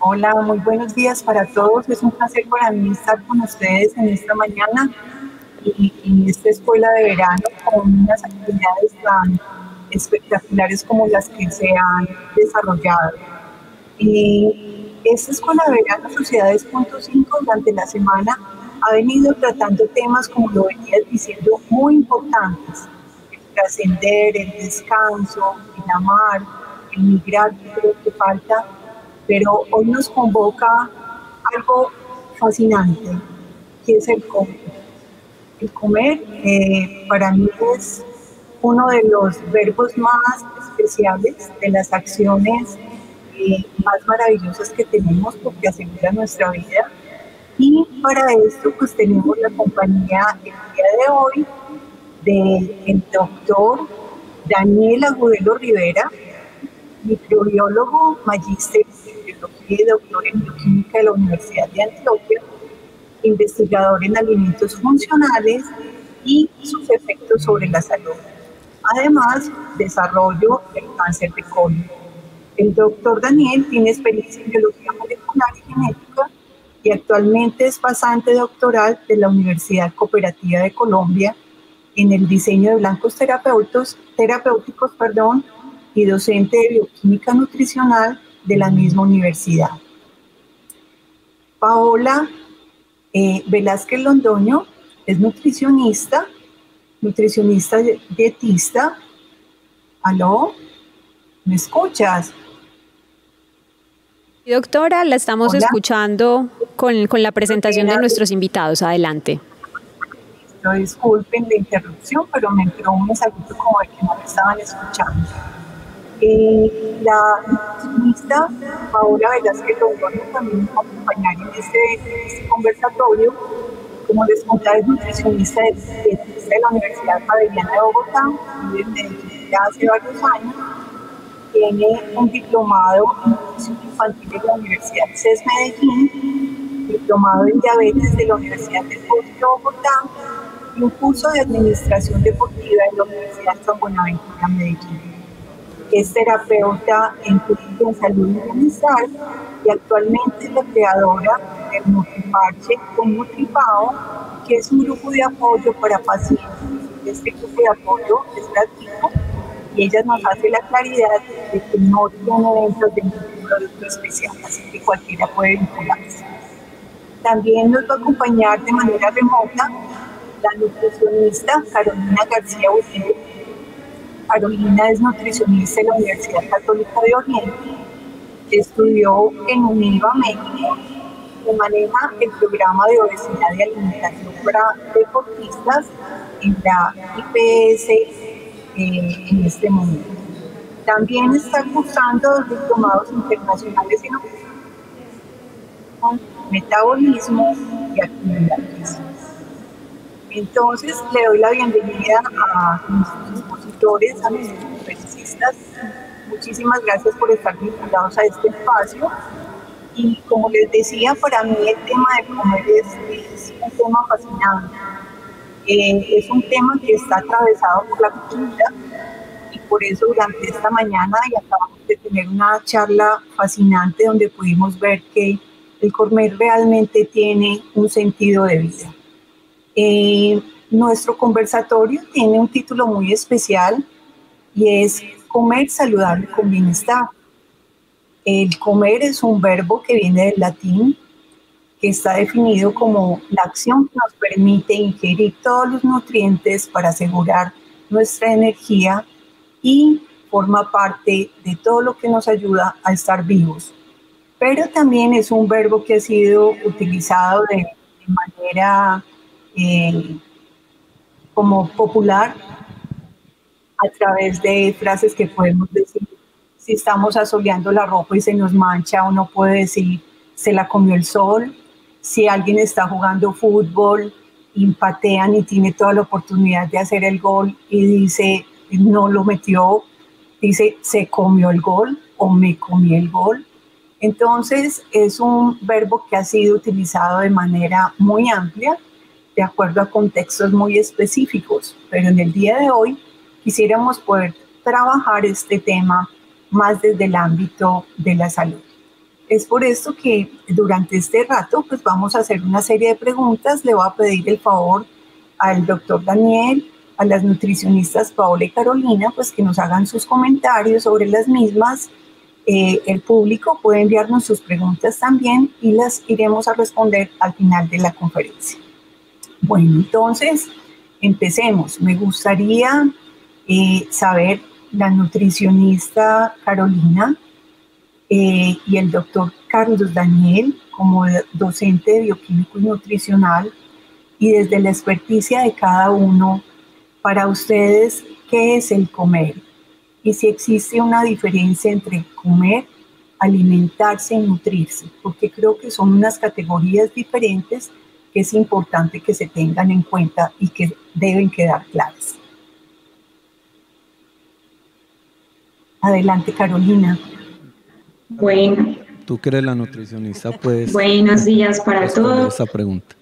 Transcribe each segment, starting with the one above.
Hola, muy buenos días para todos. Es un placer para mí estar con ustedes en esta mañana y en esta escuela de verano con unas actividades tan espectaculares como las que se han desarrollado. Esta escuela de verano Sociedades Punto 5 durante la semana ha venido tratando temas, como lo venías diciendo, muy importantes: el trascender, el descanso, el amar, el migrar, que creo que falta, pero hoy nos convoca algo fascinante, que es el comer. El comer para mí es uno de los verbos más especiales, de las acciones más maravillosas que tenemos, porque asegura nuestra vida. Y para esto pues tenemos la compañía el día de hoy del doctor Daniel Agudelo Rivera, microbiólogo, magíster en biología y doctor en bioquímica de la Universidad de Antioquia, investigador en alimentos funcionales y sus efectos sobre la salud. Además, desarrollo del cáncer de colon. El doctor Daniel tiene experiencia en biología molecular y genética y actualmente es pasante doctoral de la Universidad Cooperativa de Colombia en el diseño de blancos terapéuticos, y docente de bioquímica nutricional de la misma universidad. Paola Velázquez Londoño es nutricionista dietista. ¿Aló? ¿Me escuchas? Doctora, la estamos Hola. Escuchando con la presentación de nuestros invitados. Adelante. Disculpen la interrupción, pero me entró un mensajito como de que no me estaban escuchando. La nutricionista Paola Velázquez Londoño también nos va a acompañar en este conversatorio. Como les contaba, es nutricionista de la Universidad Javeriana de Bogotá, vive en Medellín ya hace varios años. Tiene un diplomado en nutrición infantil de la Universidad CES Medellín, diplomado en diabetes de la Universidad del Bosque de Bogotá y un curso de administración deportiva en la Universidad San Buenaventura Medellín. Es terapeuta en salud y bienestar y actualmente es la creadora del NutriParche con NutriPao, que es un grupo de apoyo para pacientes. Este grupo de apoyo es gratuito y ella nos hace la claridad de que no tiene dentro de ningún producto especial, así que cualquiera puede vincularse. También nos va a acompañar de manera remota la nutricionista Carolina García Uribe. Carolina es nutricionista en la Universidad Católica de Oriente, estudió en UNIVA, México, y maneja el programa de obesidad y alimentación para deportistas en la IPS en este momento. También está cursando diplomados internacionales en metabolismo y actividad física. Entonces, le doy la bienvenida a nuestros expositores, a nuestros conferencistas. Muchísimas gracias por estar vinculados a este espacio. Y como les decía, para mí el tema de comer es un tema fascinante. Es un tema que está atravesado por la cultura y por eso durante esta mañana acabamos de tener una charla fascinante donde pudimos ver que el comer realmente tiene un sentido de vida. Nuestro conversatorio tiene un título muy especial y es Comer saludable con bienestar. El comer es un verbo que viene del latín, que está definido como la acción que nos permite ingerir todos los nutrientes para asegurar nuestra energía y forma parte de todo lo que nos ayuda a estar vivos. Pero también es un verbo que ha sido utilizado de manera como popular a través de frases que podemos decir. Si estamos asoleando la ropa y se nos mancha, uno puede decir, se la comió el sol. Si alguien está jugando fútbol y patean y tiene toda la oportunidad de hacer el gol y dice, no lo metió, dice, se comió el gol o me comí el gol. Entonces, es un verbo que ha sido utilizado de manera muy amplia, de acuerdo a contextos muy específicos. Pero en el día de hoy quisiéramos poder trabajar este tema más desde el ámbito de la salud. es por esto que durante este rato pues vamos a hacer una serie de preguntas. Le voy a pedir el favor al doctor Daniel, a las nutricionistas Paola y Carolina, pues que nos hagan sus comentarios sobre las mismas. El público puede enviarnos sus preguntas también y las iremos a responder al final de la conferencia. Bueno, entonces empecemos. Me gustaría saber, la nutricionista Carolina y el doctor Carlos Daniel, como docente de bioquímico y nutricional, y desde la experticia de cada uno, para ustedes, ¿qué es el comer? Y si existe una diferencia entre comer, alimentarse y nutrirse, porque creo que son unas categorías diferentes que es importante que se tengan en cuenta y que deben quedar claras. Adelante, Carolina. Bueno. Tú que eres la nutricionista, puedes Buenos días para todos. Esa pregunta.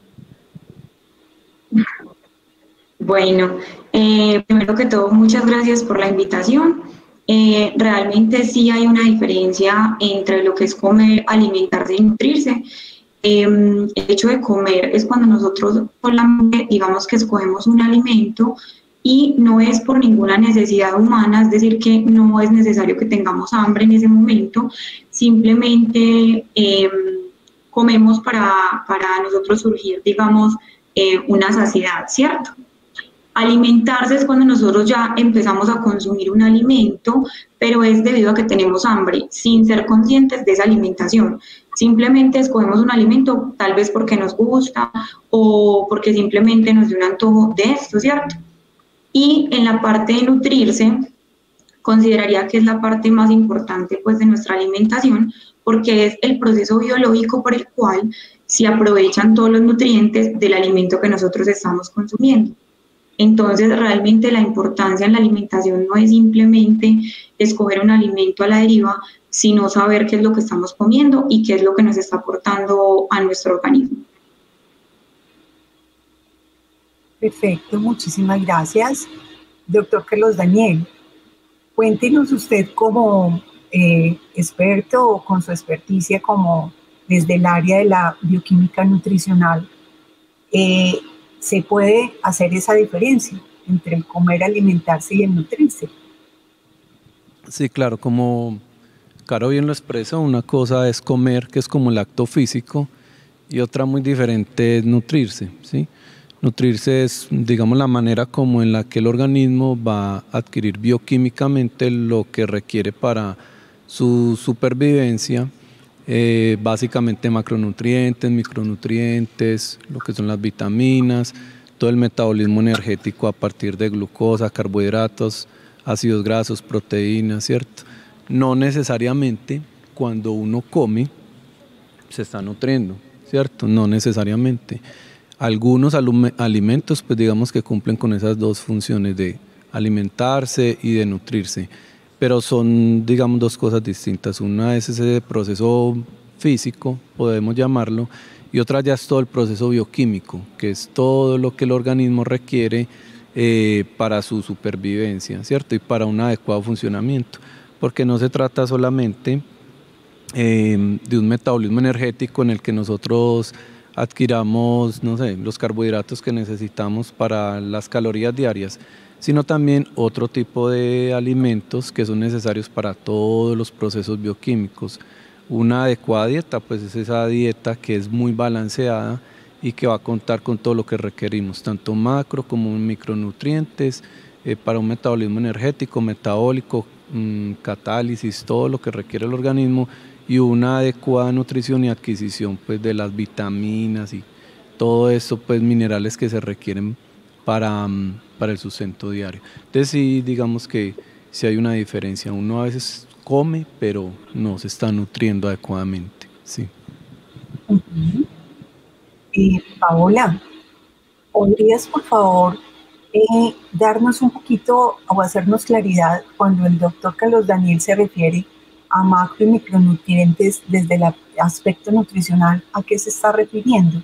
Bueno, primero que todo, muchas gracias por la invitación. Realmente sí hay una diferencia entre lo que es comer, alimentarse y nutrirse. El hecho de comer es cuando nosotros solamente, digamos que escogemos un alimento y no es por ninguna necesidad humana, es decir, que no es necesario que tengamos hambre en ese momento, simplemente comemos para nosotros surgir, digamos, una saciedad, ¿cierto? Alimentarse es cuando nosotros ya empezamos a consumir un alimento, pero es debido a que tenemos hambre, sin ser conscientes de esa alimentación. Simplemente escogemos un alimento, tal vez porque nos gusta o porque simplemente nos dio un antojo de esto, ¿cierto? Y en la parte de nutrirse, consideraría que es la parte más importante pues, de nuestra alimentación, porque es el proceso biológico por el cual se aprovechan todos los nutrientes del alimento que nosotros estamos consumiendo. Entonces, realmente la importancia en la alimentación no es simplemente escoger un alimento a la deriva, sino saber qué es lo que estamos comiendo y qué es lo que nos está aportando a nuestro organismo. Perfecto, muchísimas gracias. Doctor Carlos Daniel, cuéntenos usted como experto o con su experticia como desde el área de la bioquímica nutricional, ¿se puede hacer esa diferencia entre el comer, alimentarse y el nutrirse? Sí, claro, como Caro bien lo expresa, una cosa es comer, que es como el acto físico, y otra muy diferente es nutrirse, ¿sí? Nutrirse es, digamos, la manera como en la que el organismo va a adquirir bioquímicamente lo que requiere para su supervivencia, básicamente macronutrientes, micronutrientes, lo que son las vitaminas, todo el metabolismo energético a partir de glucosa, carbohidratos, ácidos grasos, proteínas, ¿cierto? No necesariamente cuando uno come se está nutriendo, ¿cierto? No necesariamente. Algunos alimentos, pues digamos que cumplen con esas dos funciones de alimentarse y de nutrirse, pero son, digamos, dos cosas distintas. Una es ese proceso físico, podemos llamarlo, y otra ya es todo el proceso bioquímico, que es todo lo que el organismo requiere para su supervivencia, ¿cierto? Y para un adecuado funcionamiento, porque no se trata solamente de un metabolismo energético en el que nosotros adquiramos, no sé, los carbohidratos que necesitamos para las calorías diarias, sino también otro tipo de alimentos que son necesarios para todos los procesos bioquímicos. Una adecuada dieta, pues es esa dieta que es muy balanceada y que va a contar con todo lo que requerimos, tanto macro como micronutrientes, para un metabolismo energético, metabólico, catálisis, todo lo que requiere el organismo, y una adecuada nutrición y adquisición pues, de las vitaminas y todo eso, pues minerales que se requieren para el sustento diario. Entonces sí, digamos que sí hay una diferencia. Uno a veces come, pero no se está nutriendo adecuadamente. Sí. Paola, ¿podrías por favor darnos un poquito o hacernos claridad cuando el doctor Carlos Daniel se refiere a macro y micronutrientes desde el aspecto nutricional? ¿A qué se está refiriendo?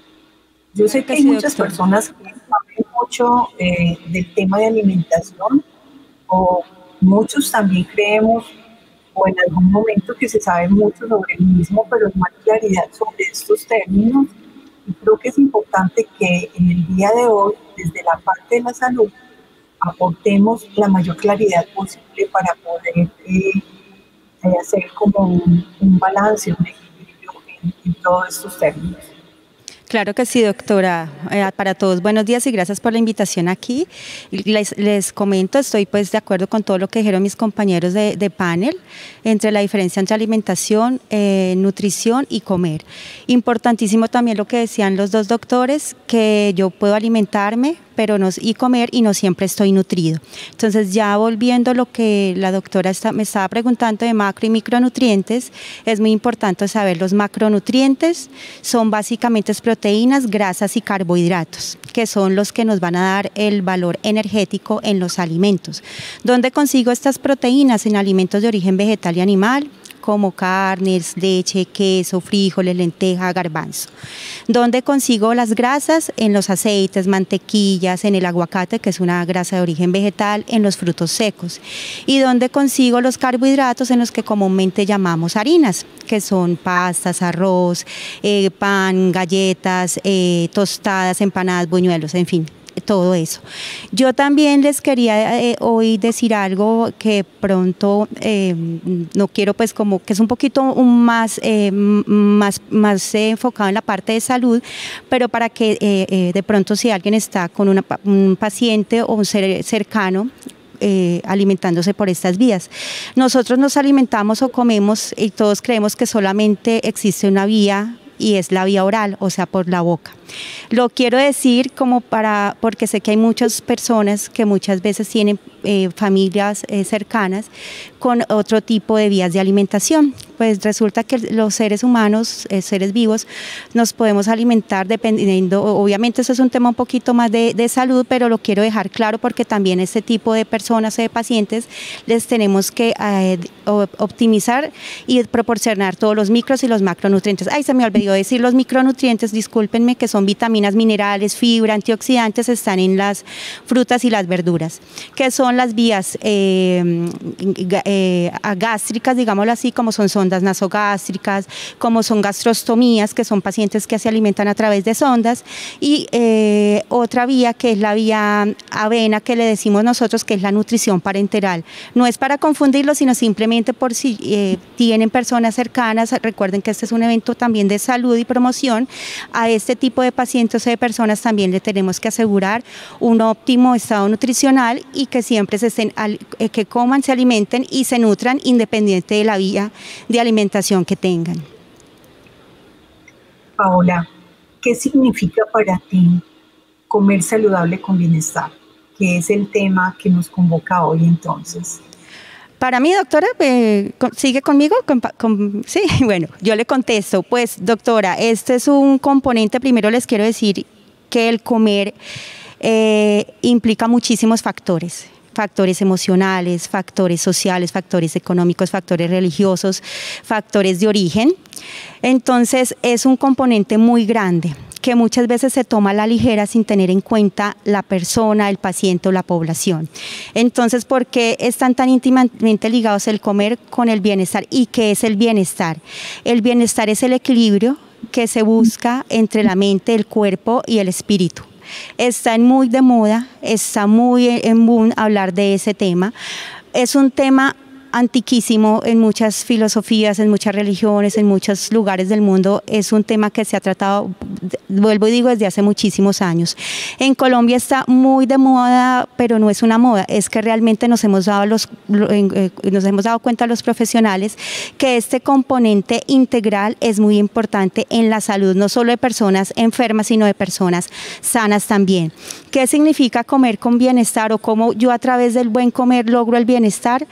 Yo sé que hay muchas personas que saben mucho del tema de alimentación, o muchos también creemos o en algún momento que se sabe mucho sobre el mismo, pero no hay claridad sobre estos términos. Y creo que es importante que en el día de hoy, desde la parte de la salud, aportemos la mayor claridad posible para poder hacer como un balance, un equilibrio en todos estos términos. Claro que sí, doctora. Para todos, buenos días y gracias por la invitación aquí. Les comento, estoy pues de acuerdo con todo lo que dijeron mis compañeros de panel, entre la diferencia entre alimentación, nutrición y comer. Importantísimo también lo que decían los dos doctores, que yo puedo alimentarme y comer y no siempre estoy nutrido. Entonces, ya volviendo a lo que la doctora me estaba preguntando de macro y micronutrientes, es muy importante saber los macronutrientes, son básicamente proteínas, grasas y carbohidratos, que son los que nos van a dar el valor energético en los alimentos. ¿Dónde consigo estas proteínas? En alimentos de origen vegetal y animal, como carnes, leche, queso, frijoles, lenteja, garbanzo. ¿Dónde consigo las grasas? En los aceites, mantequillas, en el aguacate, que es una grasa de origen vegetal, en los frutos secos. ¿Y dónde consigo los carbohidratos? En los que comúnmente llamamos harinas, que son pastas, arroz, pan, galletas, tostadas, empanadas, buñuelos, en fin. Todo eso. Yo también les quería hoy decir algo que pronto no quiero pues como que es un poquito más enfocado en la parte de salud, pero para que de pronto si alguien está con un paciente o un ser cercano alimentándose por estas vías. Porque nos alimentamos o comemos y todos creemos que solamente existe una vía y es la vía oral, o sea, por la boca. Lo quiero decir porque sé que hay muchas personas que muchas veces tienen familias cercanas con otro tipo de vías de alimentación. Pues resulta que los seres humanos, seres vivos, nos podemos alimentar dependiendo, obviamente eso es un tema un poquito más de salud, pero lo quiero dejar claro porque también este tipo de personas o de pacientes les tenemos que optimizar y proporcionar todos los micros y los macronutrientes. Ay, se me olvidó decir los micronutrientes, discúlpenme, que son vitaminas, minerales, fibra, antioxidantes, están en las frutas y las verduras, que son las vías gástricas, digámoslo así, como son sondas nasogástricas, como son gastrostomías, que son pacientes que se alimentan a través de sondas, y otra vía que es la vía avena, que le decimos nosotros que es la nutrición parenteral. No es para confundirlo, sino simplemente por si tienen personas cercanas. Recuerden que este es un evento también de salud y promoción. A este tipo de pacientes o de personas también le tenemos que asegurar un óptimo estado nutricional y que siempre que coman, se alimenten y se nutran independiente de la vía de alimentación que tengan. Paola, ¿qué significa para ti comer saludable con bienestar? Que es el tema que nos convoca hoy entonces. Para mí, doctora, ¿sigue conmigo? Sí, bueno, yo le contesto, pues doctora, este es un componente, primero les quiero decir que el comer implica muchísimos factores emocionales, factores sociales, factores económicos, factores religiosos, factores de origen. Entonces es un componente muy grande que muchas veces se toma a la ligera sin tener en cuenta la persona, el paciente o la población. Entonces, ¿por qué están tan íntimamente ligados el comer con el bienestar? ¿Y qué es el bienestar? El bienestar es el equilibrio que se busca entre la mente, el cuerpo y el espíritu. Está muy de moda, está muy en boom hablar de ese tema. Es un tema antiquísimo en muchas filosofías, en muchas religiones, en muchos lugares del mundo. Es un tema que se ha tratado, vuelvo y digo, desde hace muchísimos años. En Colombia está muy de moda, pero no es una moda, es que realmente nos hemos dado cuenta los profesionales que este componente integral es muy importante en la salud, no solo de personas enfermas, sino de personas sanas también. ¿Qué significa comer con bienestar o cómo yo a través del buen comer logro el bienestar?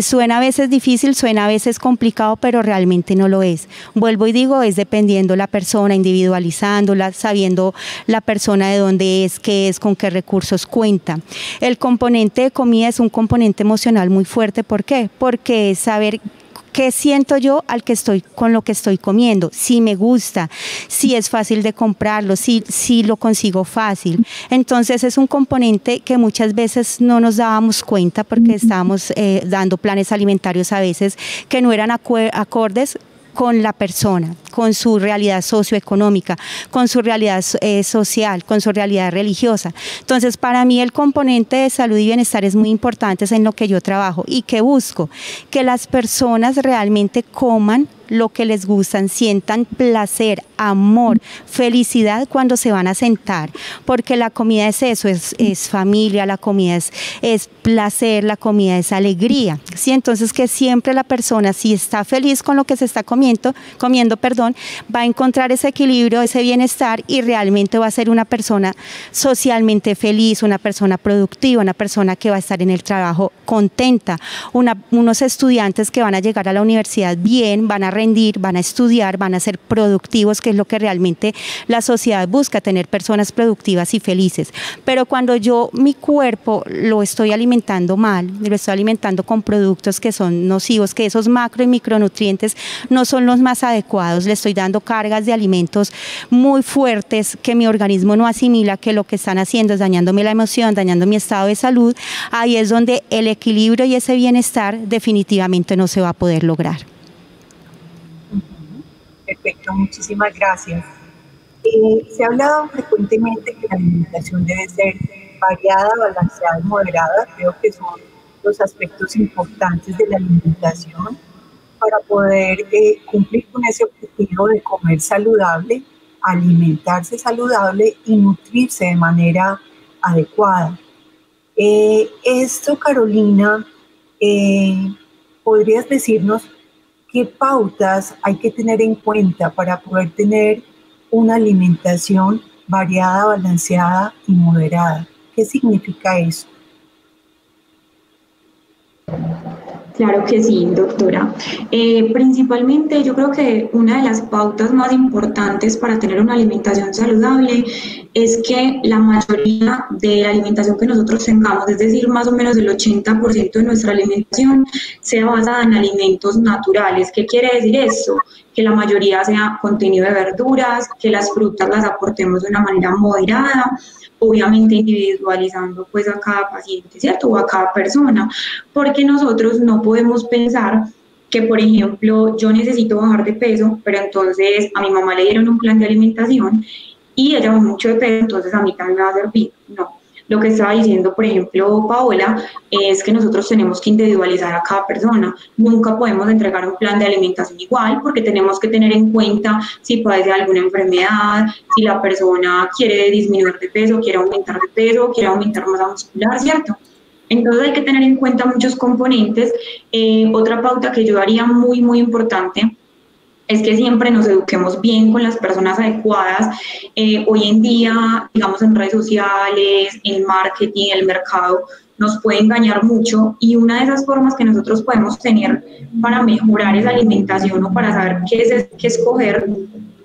Suena a veces difícil, suena a veces complicado, pero realmente no lo es. Vuelvo y digo, es dependiendo la persona, individualizándola, sabiendo la persona de dónde es, qué es, con qué recursos cuenta. El componente de comida es un componente emocional muy fuerte. ¿Por qué? Porque es saber ¿qué siento yo con lo que estoy comiendo? Si me gusta, si es fácil de comprarlo, si lo consigo fácil. Entonces es un componente que muchas veces no nos dábamos cuenta porque estábamos dando planes alimentarios a veces que no eran acordes con la persona, con su realidad socioeconómica, con su realidad social, con su realidad religiosa. Entonces, para mí el componente de salud y bienestar es muy importante, es en lo que yo trabajo y que busco, que las personas realmente coman lo que les gustan, sientan placer, amor, felicidad cuando se van a sentar, porque la comida es eso, es familia, la comida es placer, la comida es alegría, ¿sí? Entonces que siempre la persona, si está feliz con lo que se está comiendo, va a encontrar ese equilibrio, ese bienestar y realmente va a ser una persona socialmente feliz, una persona productiva, una persona que va a estar en el trabajo contenta, unos estudiantes que van a llegar a la universidad bien, van a rendir, van a estudiar, van a ser productivos, que es lo que realmente la sociedad busca, tener personas productivas y felices. Pero cuando mi cuerpo lo estoy alimentando mal, lo estoy alimentando con productos que son nocivos, que esos macro y micronutrientes no son los más adecuados, le estoy dando cargas de alimentos muy fuertes que mi organismo no asimila, que lo que están haciendo es dañándome la emoción, dañando mi estado de salud, ahí es donde el equilibrio y ese bienestar definitivamente no se va a poder lograr. Perfecto, muchísimas gracias. Se ha hablado frecuentemente que la alimentación debe ser variada, balanceada y moderada. Creo que son los aspectos importantes de la alimentación para poder cumplir con ese objetivo de comer saludable, alimentarse saludable y nutrirse de manera adecuada. Carolina, ¿podrías decirnos qué pautas hay que tener en cuenta para poder tener una alimentación variada, balanceada y moderada? ¿Qué significa eso? Claro que sí, doctora. Principalmente yo creo que una de las pautas más importantes para tener una alimentación saludable es que la mayoría de la alimentación que nosotros tengamos, es decir, más o menos el 80% de nuestra alimentación, sea basada en alimentos naturales. ¿Qué quiere decir eso? Que la mayoría sea contenido de verduras, que las frutas las aportemos de una manera moderada, obviamente individualizando pues a cada paciente, ¿cierto? O a cada persona, porque nosotros no podemos pensar que, por ejemplo, yo necesito bajar de peso, pero entonces a mi mamá le dieron un plan de alimentación y ella bajó mucho de peso, entonces a mí también me va a servir. No. Lo que estaba diciendo, por ejemplo, Paola, es que nosotros tenemos que individualizar a cada persona. Nunca podemos entregar un plan de alimentación igual porque tenemos que tener en cuenta si padece alguna enfermedad, si la persona quiere disminuir de peso, quiere aumentar de peso, quiere aumentar masa muscular, ¿cierto? Entonces hay que tener en cuenta muchos componentes. Otra pauta que yo daría muy, muy importante es que siempre nos eduquemos bien con las personas adecuadas. Hoy en día, digamos, en redes sociales, en marketing, el mercado, nos puede engañar mucho y una de esas formas que nosotros podemos tener para mejorar esa alimentación o para saber qué escoger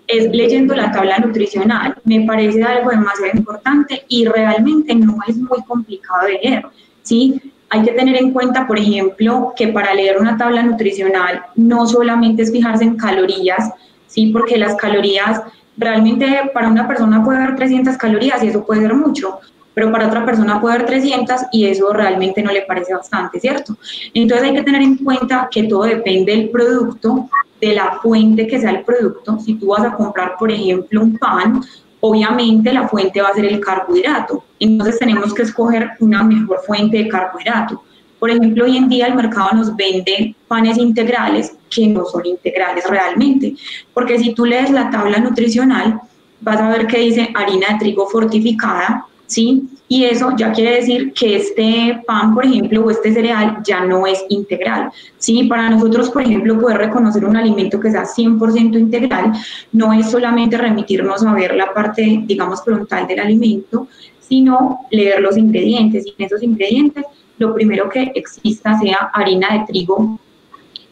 es leyendo la tabla nutricional. Me parece algo demasiado importante y realmente no es muy complicado de leer, ¿sí? Hay que tener en cuenta, por ejemplo, que para leer una tabla nutricional no solamente es fijarse en calorías, ¿sí? Porque las calorías, realmente para una persona puede haber 300 calorías y eso puede ser mucho, pero para otra persona puede haber 300 y eso realmente no le parece bastante, ¿cierto? Entonces hay que tener en cuenta que todo depende del producto, de la fuente que sea el producto. Si tú vas a comprar, por ejemplo, un pan, obviamente la fuente va a ser el carbohidrato. Entonces tenemos que escoger una mejor fuente de carbohidrato. Por ejemplo, hoy en día el mercado nos vende panes integrales que no son integrales realmente, porque si tú lees la tabla nutricional, vas a ver que dice harina de trigo fortificada, ¿sí? Y eso ya quiere decir que este pan, por ejemplo, o este cereal ya no es integral, ¿sí? Para nosotros, por ejemplo, poder reconocer un alimento que sea 100% integral, no es solamente remitirnos a ver la parte, digamos, frontal del alimento, sino leer los ingredientes. Y en esos ingredientes, lo primero que exista sea harina de trigo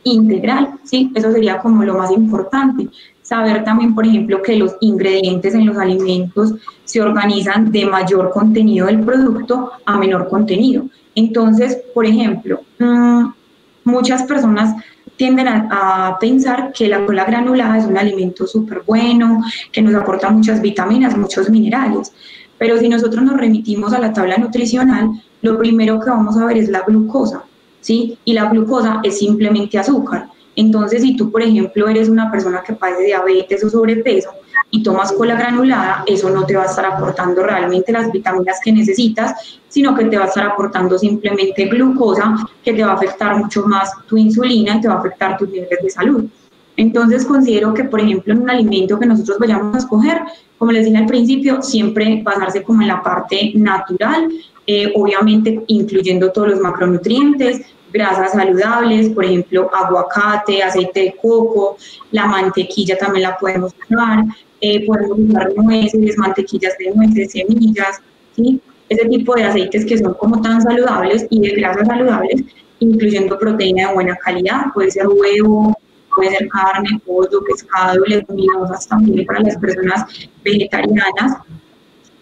integral, ¿sí? Eso sería como lo más importante. Saber también, por ejemplo, que los ingredientes en los alimentos se organizan de mayor contenido del producto a menor contenido. Entonces, por ejemplo, muchas personas tienden a pensar que la cola granulada es un alimento súper bueno, que nos aporta muchas vitaminas, muchos minerales. Pero si nosotros nos remitimos a la tabla nutricional, lo primero que vamos a ver es la glucosa, ¿sí? Y la glucosa es simplemente azúcar. Entonces, si tú, por ejemplo, eres una persona que padece diabetes o sobrepeso y tomas cola granulada, eso no te va a estar aportando realmente las vitaminas que necesitas, sino que te va a estar aportando simplemente glucosa, que te va a afectar mucho más tu insulina y te va a afectar tus niveles de salud. Entonces, considero que, por ejemplo, en un alimento que nosotros vayamos a escoger, como les dije al principio, siempre basarse como en la parte natural, obviamente incluyendo todos los macronutrientes, grasas saludables, por ejemplo, aguacate, aceite de coco, la mantequilla también la podemos usar, podemos usar nueces, mantequillas de nueces, semillas, ¿sí? Ese tipo de aceites que son como tan saludables y de grasas saludables, incluyendo proteína de buena calidad, puede ser huevo, puede ser carne, pollo, pescado, leguminosas también para las personas vegetarianas.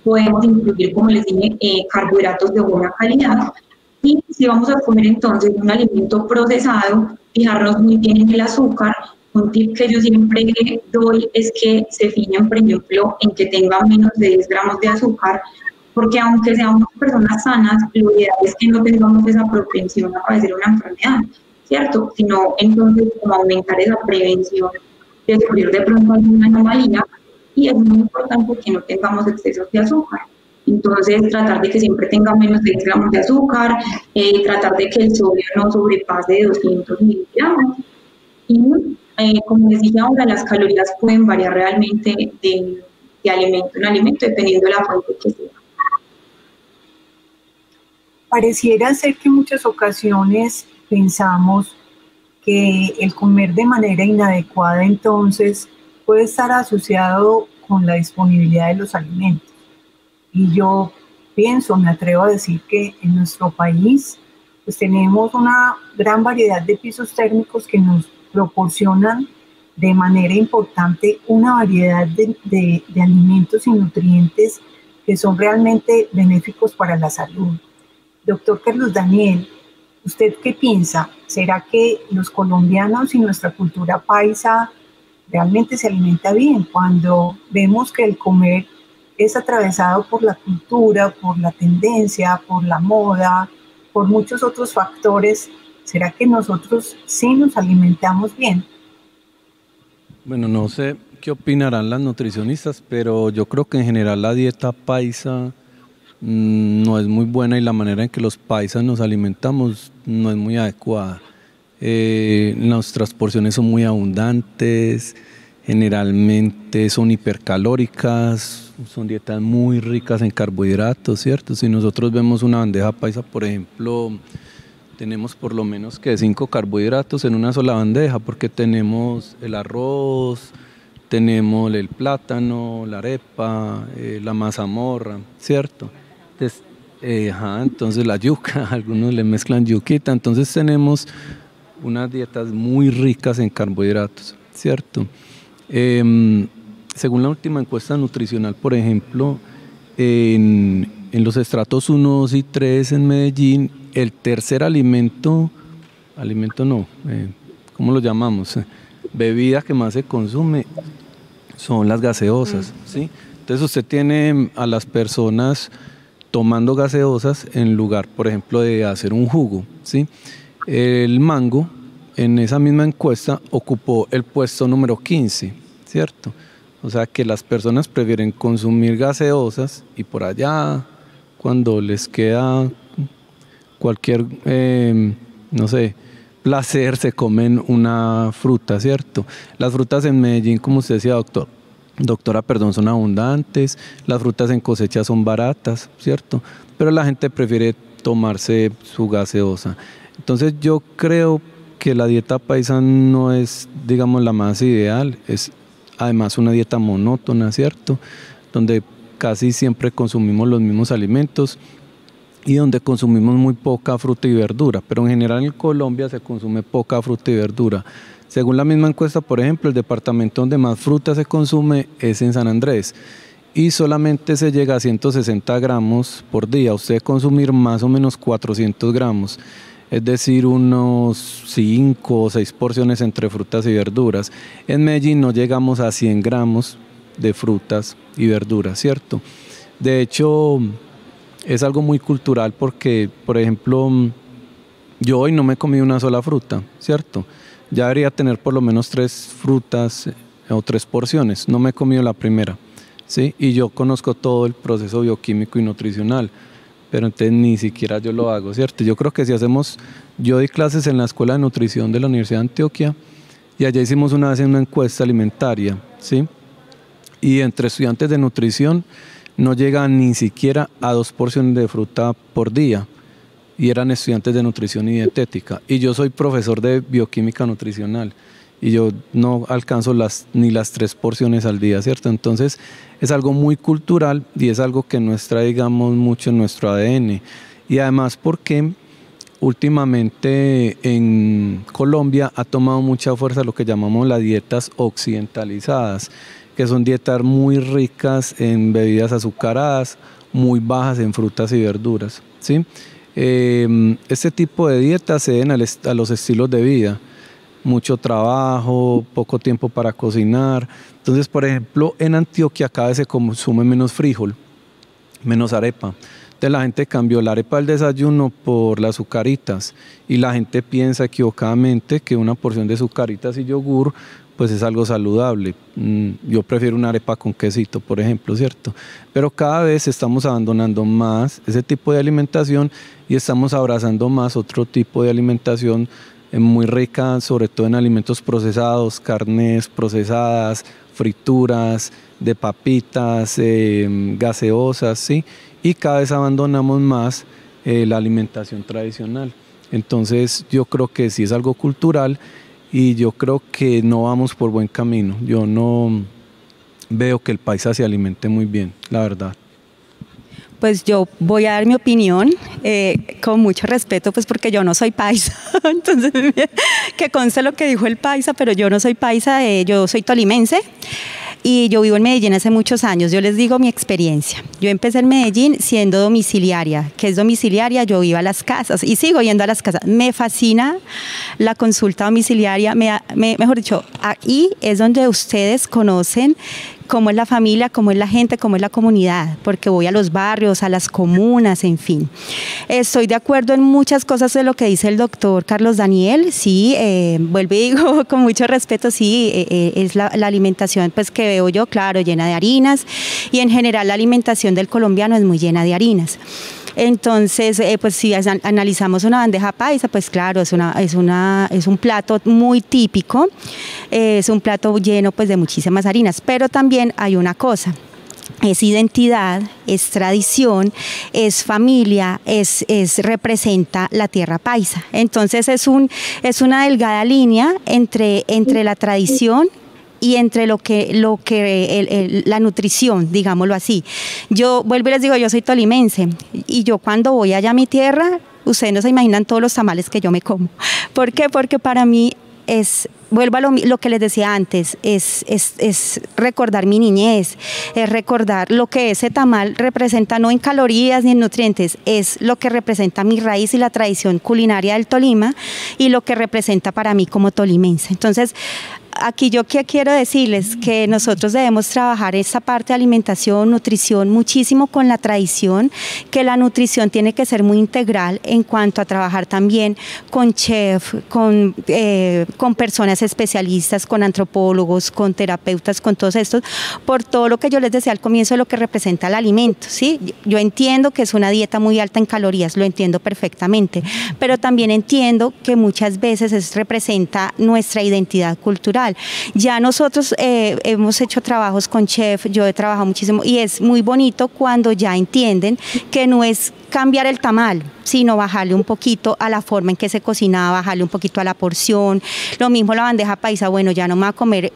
Podemos incluir, como les dije, carbohidratos de buena calidad. Y si vamos a comer entonces un alimento procesado, fijarnos muy bien en el azúcar. Un tip que yo siempre doy es que se fijen, por ejemplo, en que tenga menos de 10 gramos de azúcar, porque aunque seamos personas sanas, lo ideal es que no tengamos esa propensión a padecer una enfermedad, ¿cierto? Sino entonces como aumentar esa prevención de sufrir de pronto alguna anomalía, y es muy importante que no tengamos excesos de azúcar. Entonces, tratar de que siempre tenga menos de 10 gramos de azúcar, tratar de que el sodio no sobrepase de 200 miligramos. Y, como les dije ahora, las calorías pueden variar realmente de alimento en alimento, dependiendo de la fuente que sea. Pareciera ser que en muchas ocasiones pensamos que el comer de manera inadecuada entonces puede estar asociado con la disponibilidad de los alimentos. Y yo pienso, me atrevo a decir que en nuestro país pues tenemos una gran variedad de pisos térmicos que nos proporcionan de manera importante una variedad de alimentos y nutrientes que son realmente benéficos para la salud. Doctor Carlos Daniel, ¿usted qué piensa? ¿Será que los colombianos y nuestra cultura paisa realmente se alimenta bien cuando vemos que el comer es atravesado por la cultura, por la tendencia, por la moda, por muchos otros factores? ¿Será que nosotros sí nos alimentamos bien? Bueno, no sé qué opinarán las nutricionistas, pero yo creo que en general la dieta paisa no es muy buena y la manera en que los paisas nos alimentamos no es muy adecuada. Nuestras porciones son muy abundantes, generalmente son hipercalóricas, son dietas muy ricas en carbohidratos, ¿cierto? Si nosotros vemos una bandeja paisa, por ejemplo, tenemos por lo menos que 5 carbohidratos en una sola bandeja, porque tenemos el arroz, tenemos el plátano, la arepa, la mazamorra, ¿cierto? Entonces la yuca, algunos le mezclan yuquita, entonces tenemos unas dietas muy ricas en carbohidratos, ¿cierto? Según la última encuesta nutricional, por ejemplo, en los estratos 1, 2 y 3 en Medellín, el tercer ¿cómo lo llamamos? Bebida que más se consume son las gaseosas, ¿sí? Entonces usted tiene a las personas tomando gaseosas en lugar, por ejemplo, de hacer un jugo, ¿sí? El mango, en esa misma encuesta, ocupó el puesto número 15, ¿cierto? O sea que las personas prefieren consumir gaseosas y por allá, cuando les queda cualquier, placer, se comen una fruta, ¿cierto? Las frutas en Medellín, como usted decía, doctora, son abundantes, las frutas en cosecha son baratas, ¿cierto? Pero la gente prefiere tomarse su gaseosa. Entonces yo creo que la dieta paisa no es, digamos, la más ideal, es además una dieta monótona, ¿cierto? Donde casi siempre consumimos los mismos alimentos y donde consumimos muy poca fruta y verdura, pero en general en Colombia se consume poca fruta y verdura. Según la misma encuesta, por ejemplo, el departamento donde más fruta se consume es en San Andrés y solamente se llega a 160 gramos por día. Usted debe consumir más o menos 400 gramos. es decir, unos 5 o 6 porciones entre frutas y verduras. En Medellín no llegamos a 100 gramos de frutas y verduras, ¿cierto? De hecho, es algo muy cultural porque, por ejemplo, yo hoy no me he comido una sola fruta, ¿cierto? Ya debería tener por lo menos 3 frutas o 3 porciones, no me he comido la primera, ¿sí? Y yo conozco todo el proceso bioquímico y nutricional, pero entonces ni siquiera yo lo hago, ¿cierto? Yo creo que si hacemos, yo di clases en la Escuela de Nutrición de la Universidad de Antioquia y allá hicimos una vez una encuesta alimentaria, ¿sí? Y entre estudiantes de nutrición no llegan ni siquiera a 2 porciones de fruta por día y eran estudiantes de nutrición y dietética. Y yo soy profesor de bioquímica nutricional y yo no alcanzo ni las 3 porciones al día, ¿cierto? Entonces es algo muy cultural y es algo que nos trae, digamos, mucho en nuestro ADN. Y además porque últimamente en Colombia ha tomado mucha fuerza lo que llamamos las dietas occidentalizadas, que son dietas muy ricas en bebidas azucaradas, muy bajas en frutas y verduras, ¿sí? Este tipo de dietas se deben a los estilos de vida, mucho trabajo, poco tiempo para cocinar. Entonces, por ejemplo, en Antioquia cada vez se consume menos frijol, menos arepa. Entonces la gente cambió la arepa del desayuno por las azucaritas y la gente piensa equivocadamente que una porción de azucaritas y yogur pues es algo saludable. Yo prefiero una arepa con quesito, por ejemplo, ¿cierto? Pero cada vez estamos abandonando más ese tipo de alimentación y estamos abrazando más otro tipo de alimentación muy rica, sobre todo en alimentos procesados, carnes procesadas, frituras, de papitas, gaseosas, ¿sí? Y cada vez abandonamos más la alimentación tradicional. Entonces yo creo que sí es algo cultural y yo creo que no vamos por buen camino. Yo no veo que el paisa se alimente muy bien, la verdad. Pues yo voy a dar mi opinión con mucho respeto, pues porque yo no soy paisa, entonces que conste lo que dijo el paisa, pero yo no soy paisa, yo soy tolimense y yo vivo en Medellín hace muchos años. Yo les digo mi experiencia. Yo empecé en Medellín siendo domiciliaria. ¿Qué es domiciliaria? Yo iba a las casas y sigo yendo a las casas. Me fascina la consulta domiciliaria, mejor dicho, ahí es donde ustedes conocen cómo es la familia, cómo es la gente, cómo es la comunidad, porque voy a los barrios, a las comunas, en fin. Estoy de acuerdo en muchas cosas de lo que dice el doctor Carlos Daniel, sí, vuelvo y digo con mucho respeto, sí, es la alimentación pues que veo yo, claro, llena de harinas, y en general la alimentación del colombiano es muy llena de harinas. Entonces, pues si analizamos una bandeja paisa, pues claro, es un plato muy típico, es un plato lleno pues de muchísimas harinas, pero también hay una cosa. Es identidad, es tradición, es familia, representa la tierra paisa. Entonces es una delgada línea entre la tradición y entre la nutrición, digámoslo así. Yo vuelvo y les digo, yo soy tolimense y yo cuando voy allá a mi tierra, ustedes no se imaginan todos los tamales que yo me como. ¿Por qué? Porque para mí vuelvo a lo que les decía antes, es recordar mi niñez, es recordar lo que ese tamal representa, no en calorías ni en nutrientes, es lo que representa mi raíz y la tradición culinaria del Tolima y lo que representa para mí como tolimense. Entonces, aquí yo quiero decirles que nosotros debemos trabajar esta parte de alimentación, nutrición, muchísimo con la tradición, que la nutrición tiene que ser muy integral en cuanto a trabajar también con chef, con personas especialistas, con antropólogos, con terapeutas, con todos estos, por todo lo que yo les decía al comienzo de lo que representa el alimento, ¿sí? Yo entiendo que es una dieta muy alta en calorías, lo entiendo perfectamente, pero también entiendo que muchas veces representa nuestra identidad cultural. Ya nosotros hemos hecho trabajos con chef, yo he trabajado muchísimo y es muy bonito cuando ya entienden que no es cambiar el tamal, sino bajarle un poquito a la forma en que se cocinaba, bajarle un poquito a la porción. Lo mismo la bandeja paisa, bueno, ya no me voy a comer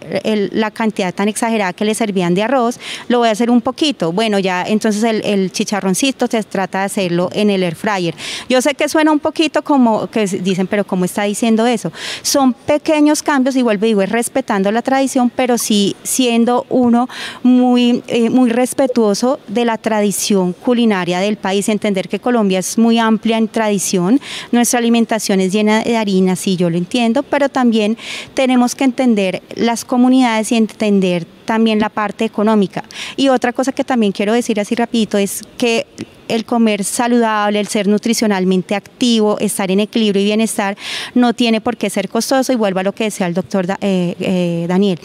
la cantidad tan exagerada que le servían de arroz, lo voy a hacer un poquito. Bueno, ya entonces el chicharroncito se trata de hacerlo en el air fryer. Yo sé que suena un poquito como que dicen, pero ¿cómo está diciendo eso? Son pequeños cambios y vuelvo y digo, es respetando la tradición, pero sí siendo uno muy respetuoso de la tradición culinaria del país, entender que Colombia es muy amplia en tradición, nuestra alimentación es llena de harina, sí, yo lo entiendo, pero también tenemos que entender las comunidades y entender también la parte económica. Y otra cosa que también quiero decir así rapidito es que el comer saludable, el ser nutricionalmente activo, estar en equilibrio y bienestar, no tiene por qué ser costoso, y vuelvo a lo que decía el doctor Daniel,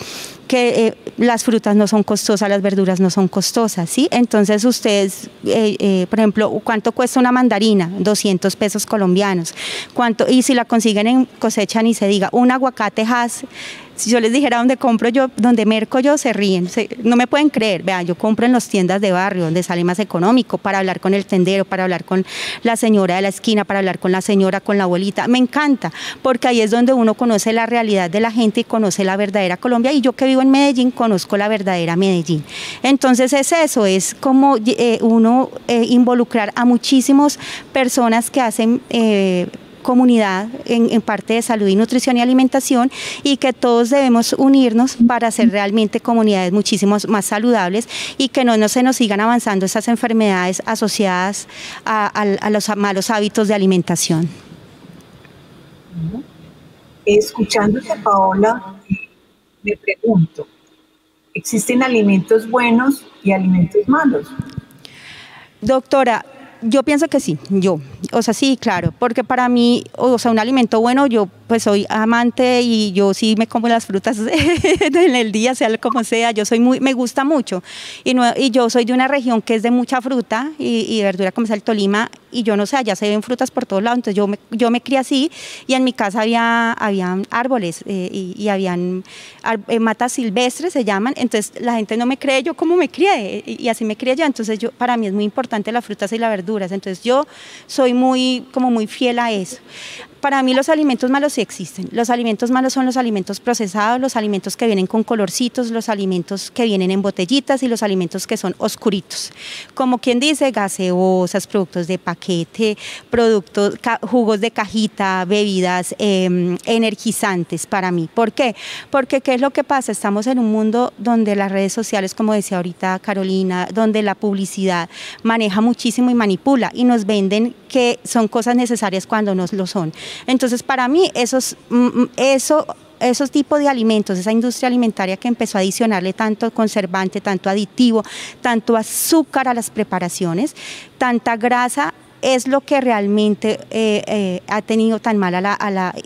que las frutas no son costosas, las verduras no son costosas, ¿sí? Entonces ustedes, por ejemplo, ¿cuánto cuesta una mandarina? 200 pesos colombianos. ¿Cuánto? Y si la consiguen en cosecha, ni se diga. Un aguacate Hass, si yo les dijera dónde compro yo, dónde merco yo, se ríen, no me pueden creer. Vean, yo compro en las tiendas de barrio, donde sale más económico, para hablar con el tendero, para hablar con la señora de la esquina, para hablar con la señora, con la abuelita. Me encanta, porque ahí es donde uno conoce la realidad de la gente y conoce la verdadera Colombia. Y yo que vivo en Medellín, conozco la verdadera Medellín. Entonces es eso, es como uno involucrar a muchísimas personas que hacen comunidad en parte de salud y nutrición y alimentación, y que todos debemos unirnos para hacer realmente comunidades muchísimo más saludables, y que no se nos sigan avanzando esas enfermedades asociadas a los malos hábitos de alimentación. Escuchándote, Paola, me pregunto, ¿existen alimentos buenos y alimentos malos? Doctora, yo pienso que sí, o sea, sí, claro, porque para mí, o sea, un alimento bueno, yo pues soy amante y yo sí me como las frutas en el día, sea como sea, me gusta mucho, y yo soy de una región que es de mucha fruta y verdura, como es el Tolima, y yo no sé, allá se ven frutas por todos lados, entonces yo me crié así, y en mi casa habían árboles y habían matas silvestres, se llaman, entonces la gente no me cree yo cómo me crié, y así me crié yo, entonces para mí es muy importante las frutas y las verduras, entonces yo soy muy fiel a eso. Para mí los alimentos malos sí existen. Los alimentos malos son los alimentos procesados, los alimentos que vienen con colorcitos, los alimentos que vienen en botellitas y los alimentos que son oscuritos. Como quien dice, gaseosas, productos de paquete, jugos de cajita, bebidas energizantes para mí. ¿Por qué? Porque ¿qué es lo que pasa? Estamos en un mundo donde las redes sociales, como decía ahorita Carolina, donde la publicidad maneja muchísimo y manipula y nos venden que son cosas necesarias cuando no lo son. Entonces, para mí, esos tipos de alimentos, esa industria alimentaria que empezó a adicionarle tanto conservante, tanto aditivo, tanto azúcar a las preparaciones, tanta grasa, es lo que realmente ha tenido tan mal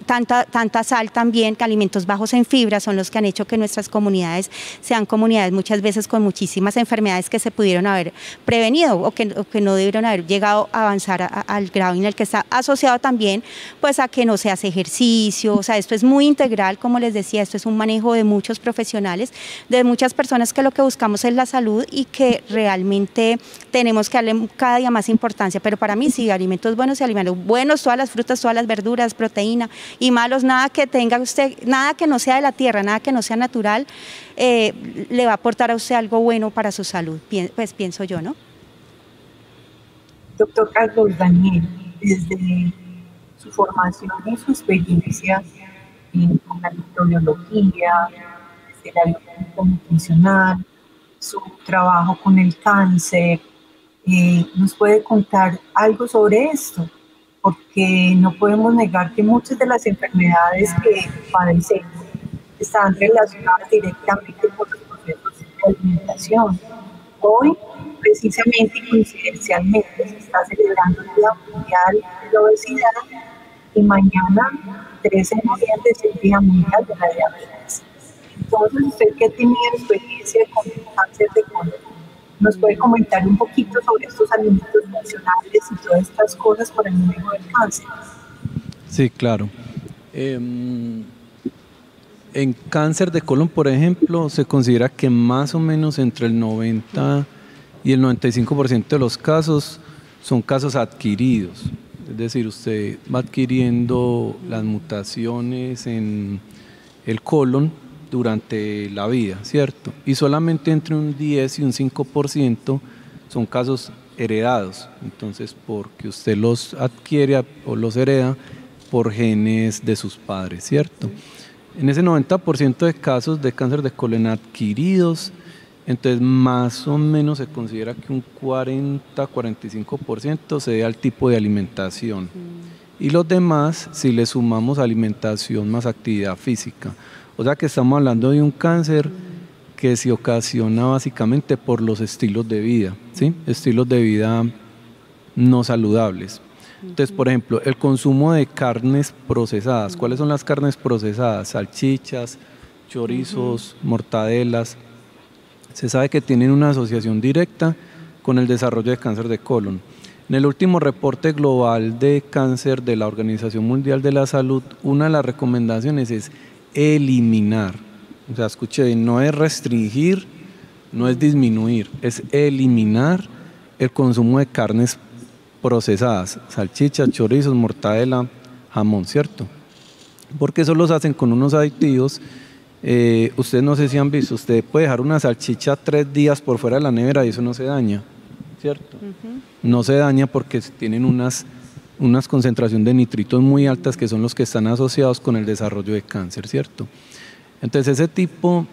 tanta sal también, que alimentos bajos en fibra son los que han hecho que nuestras comunidades sean comunidades muchas veces con muchísimas enfermedades que se pudieron haber prevenido o que no debieron haber llegado a avanzar al grado en el que está asociado también pues a que no se hace ejercicio. O sea, esto es muy integral, como les decía, esto es un manejo de muchos profesionales, de muchas personas, que lo que buscamos es la salud y que realmente tenemos que darle cada día más importancia. Pero para mí sí, alimentos buenos y alimentos buenos, todas las frutas, todas las verduras, proteína, y malos, nada que tenga usted, nada que no sea de la tierra, nada que no sea natural, le va a aportar a usted algo bueno para su salud, pues pienso yo, ¿no? Doctor Carlos Daniel, desde su formación y su experiencia con la microbiología, desde la bioquímica nutricional, su trabajo con el cáncer, ¿nos puede contar algo sobre esto? Porque no podemos negar que muchas de las enfermedades que padecemos están relacionadas directamente con los procesos de alimentación. Hoy, precisamente y coincidencialmente, se está celebrando el Día Mundial de la Obesidad, y mañana, 13 de noviembre, es el Día Mundial de la Diabetes. Entonces, usted que ha tenido experiencia con el cáncer de colon, ¿nos puede comentar un poquito sobre estos alimentos funcionales y todas estas cosas para el manejo del cáncer? Sí, claro. En cáncer de colon, por ejemplo, se considera que más o menos entre el 90 y el 95% de los casos son casos adquiridos. Es decir, usted va adquiriendo las mutaciones en el colon durante la vida, ¿cierto? Y solamente entre un 10 y un 5% son casos heredados, entonces porque usted los adquiere o los hereda por genes de sus padres, ¿cierto? En ese 90% de casos de cáncer de colon adquiridos, entonces más o menos se considera que un 40-45% se debe al tipo de alimentación. Y los demás, si le sumamos alimentación más actividad física. O sea que estamos hablando de un cáncer que se ocasiona básicamente por los estilos de vida, ¿sí? Estilos de vida no saludables. Entonces, por ejemplo, el consumo de carnes procesadas. ¿Cuáles son las carnes procesadas? Salchichas, chorizos, mortadelas. Se sabe que tienen una asociación directa con el desarrollo de cáncer de colon. En el último reporte global de cáncer de la Organización Mundial de la Salud, una de las recomendaciones es eliminar. O sea, escuche bien, no es restringir, no es disminuir, es eliminar el consumo de carnes procesadas, salchichas, chorizos, mortadela, jamón, ¿cierto? Porque eso los hacen con unos aditivos. Ustedes no sé si han visto, usted puede dejar una salchicha 3 días por fuera de la nevera y eso no se daña, ¿cierto? No se daña porque tienen unas concentraciones de nitritos muy altas que son los que están asociados con el desarrollo de cáncer, ¿cierto? Entonces ese tipo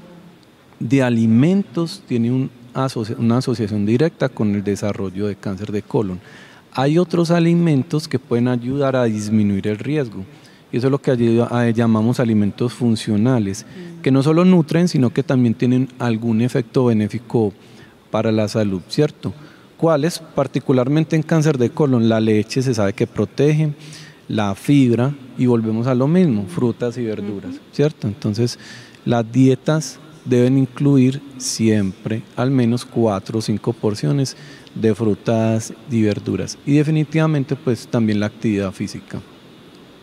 de alimentos tiene una asociación directa con el desarrollo de cáncer de colon. Hay otros alimentos que pueden ayudar a disminuir el riesgo. Y eso es lo que llamamos alimentos funcionales, que no solo nutren, sino que también tienen algún efecto benéfico para la salud, ¿cierto? ¿Cuáles? Particularmente en cáncer de colon, la leche se sabe que protege, la fibra, y volvemos a lo mismo, frutas y verduras, ¿cierto? Entonces, las dietas deben incluir siempre al menos 4 o 5 porciones de frutas y verduras. Y definitivamente, pues, también la actividad física.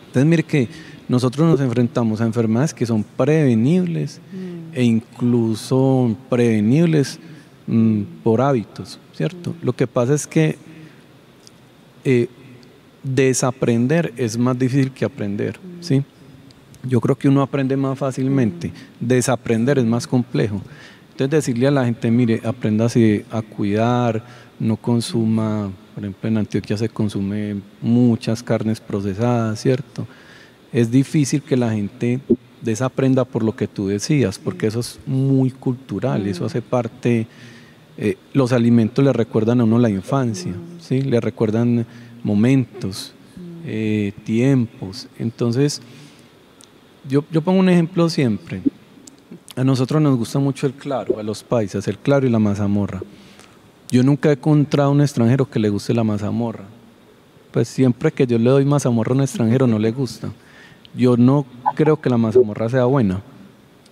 Entonces, mire que nosotros nos enfrentamos a enfermedades que son prevenibles e incluso prevenibles por hábitos, ¿cierto? Lo que pasa es que desaprender es más difícil que aprender, ¿sí? Yo creo que uno aprende más fácilmente, desaprender es más complejo. Entonces, decirle a la gente, mire, apréndase a cuidar, no consuma. Por ejemplo, en Antioquia se consume muchas carnes procesadas, ¿cierto? Es difícil que la gente desaprenda por lo que tú decías, porque eso es muy cultural, eso hace parte. Los alimentos le recuerdan a uno la infancia, ¿sí? Le recuerdan momentos, tiempos. Entonces, yo pongo un ejemplo siempre. A nosotros nos gusta mucho el claro, a los paisas, el claro y la mazamorra. Yo nunca he encontrado a un extranjero que le guste la mazamorra. Pues siempre que yo le doy mazamorra a un extranjero no le gusta. Yo no creo que la mazamorra sea buena,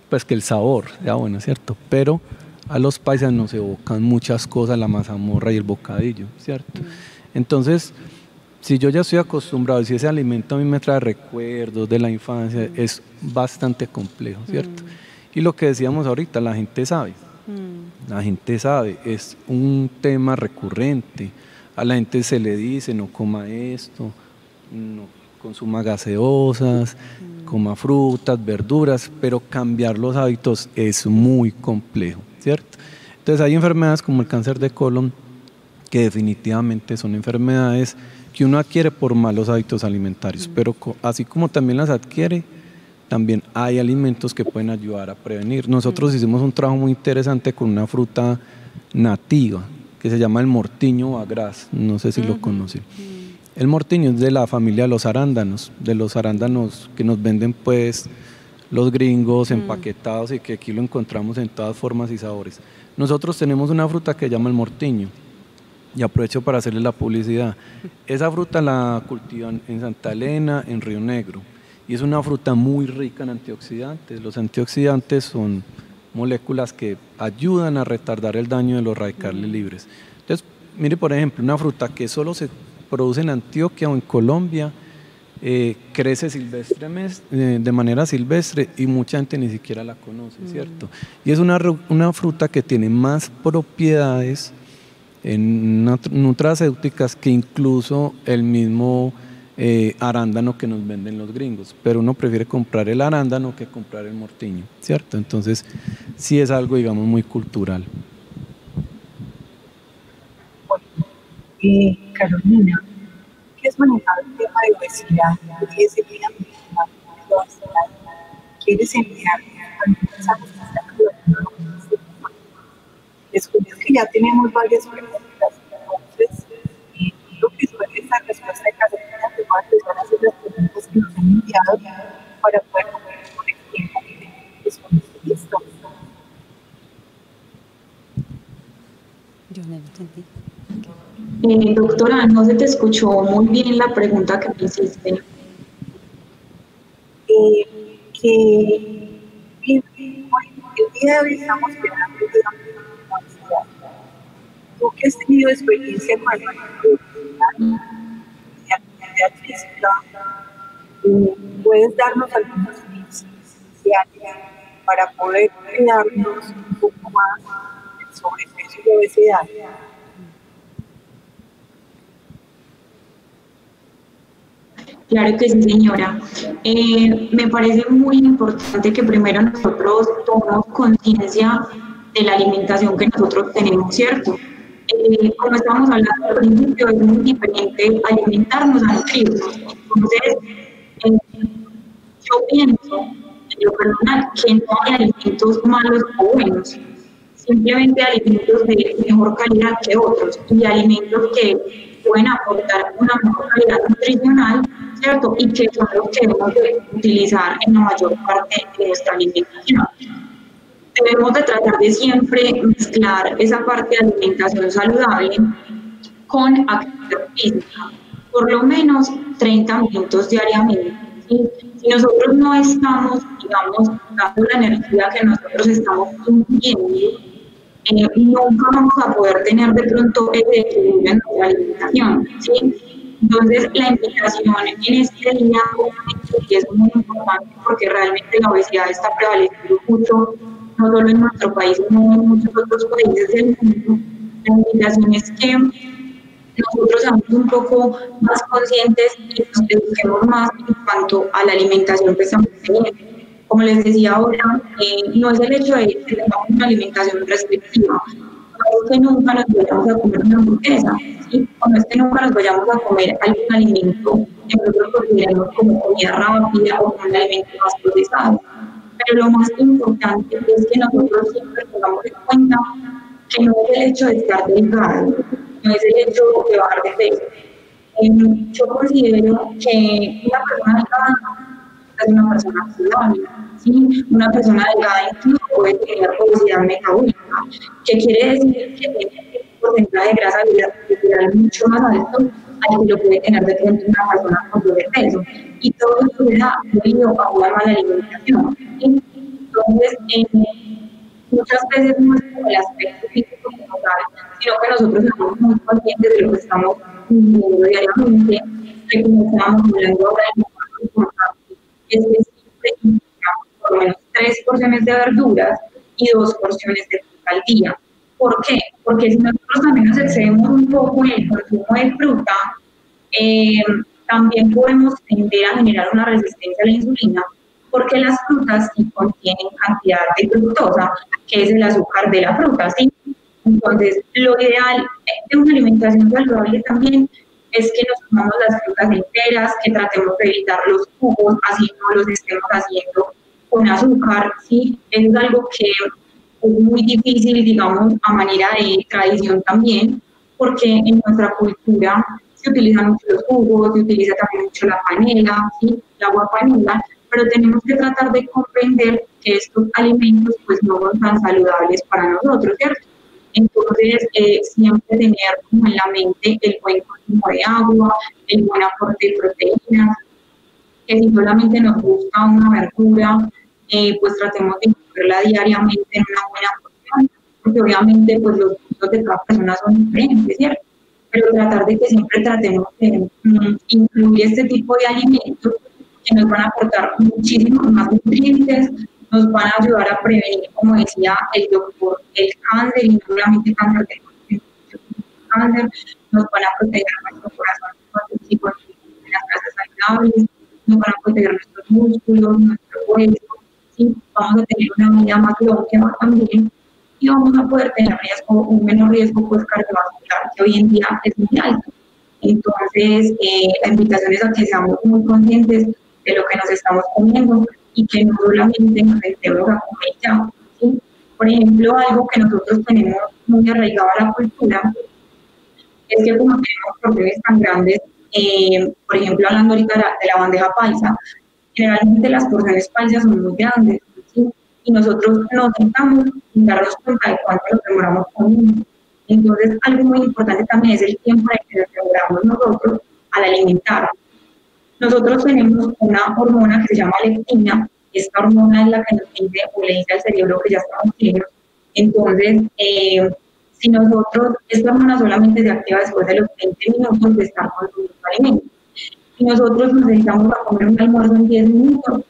pues que el sabor sea bueno, ¿cierto? Pero a los paisas nos evocan muchas cosas, la mazamorra y el bocadillo, ¿cierto? Entonces, si yo ya estoy acostumbrado, si ese alimento a mí me trae recuerdos de la infancia, es bastante complejo, ¿cierto? Y lo que decíamos ahorita, la gente sabe. La gente sabe, es un tema recurrente. A la gente se le dice, no coma esto, no consuma gaseosas, coma frutas, verduras, pero cambiar los hábitos es muy complejo, ¿cierto? Entonces hay enfermedades como el cáncer de colon, que definitivamente son enfermedades que uno adquiere por malos hábitos alimentarios, pero así como también las adquiere, también hay alimentos que pueden ayudar a prevenir. Nosotros hicimos un trabajo muy interesante con una fruta nativa que se llama el mortiño bagraz, no sé si lo conocen. El mortiño es de la familia de los arándanos que nos venden pues los gringos empaquetados y que aquí lo encontramos en todas formas y sabores. Nosotros tenemos una fruta que se llama el mortiño y aprovecho para hacerle la publicidad. Esa fruta la cultivan en Santa Elena, en Río Negro. Y es una fruta muy rica en antioxidantes. Los antioxidantes son moléculas que ayudan a retardar el daño de los radicales libres. Entonces, mire, por ejemplo, una fruta que solo se produce en Antioquia o en Colombia, crece de manera silvestre y mucha gente ni siquiera la conoce, ¿cierto? Y es una fruta que tiene más propiedades nutracéuticas que incluso el mismo arándano que nos venden los gringos, pero uno prefiere comprar el arándano que comprar el mortiño, ¿cierto? Entonces, sí es algo, digamos, muy cultural. Carolina, ¿qué es manejar el tema de obesidad y ese quieres enviar algún mensaje especial a los descubres que ya tenemos varias preguntas, entonces lo que fue esta respuesta de Carolina, te voy a empezar a hacer las preguntas que nos han enviado para poder comer con el tiempo que tenemos disponible. Listo. Yo no entendí. Doctora, no se te escuchó muy bien la pregunta que me hiciste. El día de hoy estamos esperando una universidad. Tú que has tenido experiencia con el manejo de actividad física, puedes darnos algunos tips iniciales para poder cuidarnos un poco más del sobrepeso y la obesidad. Claro que sí, señora. Me parece muy importante que primero nosotros tomemos conciencia de la alimentación que nosotros tenemos, ¿cierto? Como estábamos hablando al principio, es muy diferente alimentarnos a nutrirnos. Entonces, yo pienso, en lo personal, que no hay alimentos malos o buenos, simplemente alimentos de mejor calidad que otros y alimentos que pueden aportar una mejor calidad nutricional, ¿cierto? Y que son los que debemos de utilizar en la mayor parte de nuestra alimentación. Debemos de tratar de siempre mezclar esa parte de alimentación saludable con actividad física, por lo menos 30 minutos diariamente. ¿Sí? Si nosotros no estamos, digamos, dando la energía que nosotros estamos sintiendo, nunca vamos a poder tener de pronto ese equilibrio en nuestra alimentación, ¿sí? Entonces, la invitación en este día es muy importante porque realmente la obesidad está prevaleciendo mucho, no solo en nuestro país, sino en muchos otros países del mundo. La invitación es que nosotros seamos un poco más conscientes y nos eduquemos más en cuanto a la alimentación que estamos teniendo. Como les decía ahora, no es el hecho de que tengamos una alimentación restrictiva, no es que nunca nos vayamos a comer una hamburguesa, ¿sí? O no es que nunca nos vayamos a comer algún alimento que nosotros consideremos como comida rápida o como un alimento más procesado. Pero lo más importante es que nosotros siempre tengamos en cuenta que no es el hecho de estar delgado, no es el hecho de bajar de peso. Yo considero que una persona delgada es una persona saludable, ¿sí? Una persona delgada incluso puede tener obesidad metabólica, que quiere decir que tiene un porcentaje de grasa visceral mucho más alto al que lo puede tener de pronto una persona con sobrepeso. Y todo esto se da debido a una mala alimentación, ¿sí? Entonces, muchas veces no es como el aspecto físico como tal, sino que nosotros estamos muy conscientes de lo que estamos viviendo diariamente, que como estábamos hablando ahora, es muy importante es que siempre incluyamos por lo menos 3 porciones de verduras y 2 porciones de fruta al día. ¿Por qué? Porque si nosotros también nos excedemos un poco en el consumo de fruta, también podemos tender a generar una resistencia a la insulina, porque las frutas sí contienen cantidad de fructosa, que es el azúcar de la fruta, ¿sí? Entonces, lo ideal de una alimentación saludable también es que nos comamos las frutas enteras, que tratemos de evitar los jugos, así no los estemos haciendo con azúcar, ¿sí? Eso es algo que es muy difícil, digamos, a manera de tradición también, porque en nuestra cultura se utilizan mucho los jugos, se utiliza también mucho la panela, ¿sí? El agua panela, pero tenemos que tratar de comprender que estos alimentos pues no son tan saludables para nosotros, ¿cierto? Entonces, siempre tener como en la mente el buen consumo de agua, el buen aporte de proteínas, que si solamente nos gusta una verdura, pues tratemos de incluirla diariamente en una buena porción, porque obviamente pues los gustos de cada persona son diferentes, ¿cierto? Pero tratar de que siempre tratemos de incluir este tipo de alimentos que nos van a aportar muchísimos más nutrientes, nos van a ayudar a prevenir, como decía el doctor, el cáncer, y no solamente cáncer de cáncer, nos van a proteger nuestro corazón de las grasas saludables, nos van a proteger nuestros músculos, nuestro hueso, ¿sí? Vamos a tener una vida más longeva también y vamos a poder tener un menor riesgo pues, cardiovascular, que hoy en día es muy alto. Entonces, la invitación es a que seamos muy conscientes de lo que nos estamos comiendo y que no solamente nos sentemos a comer ya, ¿sí? Por ejemplo, algo que nosotros tenemos muy arraigado a la cultura es que como tenemos porciones tan grandes, por ejemplo, hablando ahorita de la bandeja paisa, generalmente las porciones paisas son muy grandes, ¿sí? Y nosotros nos sentamos sin darnos cuenta de cuánto nos demoramos comiendo. Entonces, algo muy importante también es el tiempo en el que nos demoramos nosotros al alimentarnos. Nosotros tenemos una hormona que se llama leptina. Esta hormona es la que nos dice o le dice al cerebro que ya estamos llenos. Entonces, si nosotros, esta hormona solamente se activa después de los 20 minutos de estar consumiendo alimentos. Si nosotros nos dedicamos a comer un almuerzo en 10 minutos,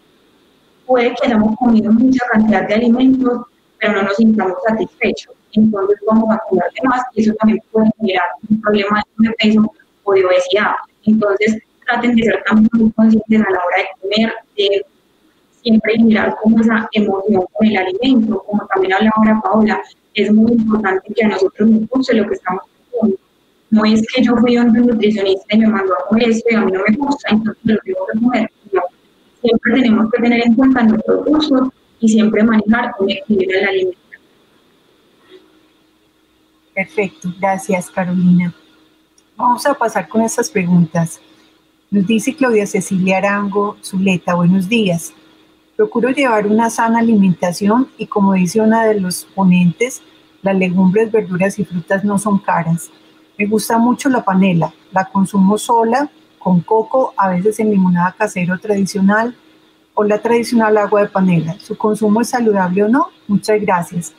puede que hayamos comido mucha cantidad de alimentos, pero no nos sintamos satisfechos. Entonces vamos a comer de más y eso también puede generar un problema de peso o de obesidad. Entonces traten de ser también muy conscientes a la hora de comer, de siempre generar como esa emoción con el alimento, como también hablaba ahora Paola, es muy importante que a nosotros nos guste lo que estamos comiendo. No es que yo fui a un nutricionista y me mandó a comer esto y a mí no me gusta, entonces lo tengo que comer. No. Siempre tenemos que tener en cuenta nuestros gustos y siempre manejar un equilibrio en la alimentación. Perfecto, gracias Carolina. Vamos a pasar con estas preguntas. Nos dice Claudia Cecilia Arango Zuleta, buenos días. Procuro llevar una sana alimentación y como dice una de los ponentes, las legumbres, verduras y frutas no son caras. Me gusta mucho la panela, la consumo sola, con coco, a veces en limonada casero tradicional o la tradicional agua de panela. ¿Su consumo es saludable o no? Muchas gracias.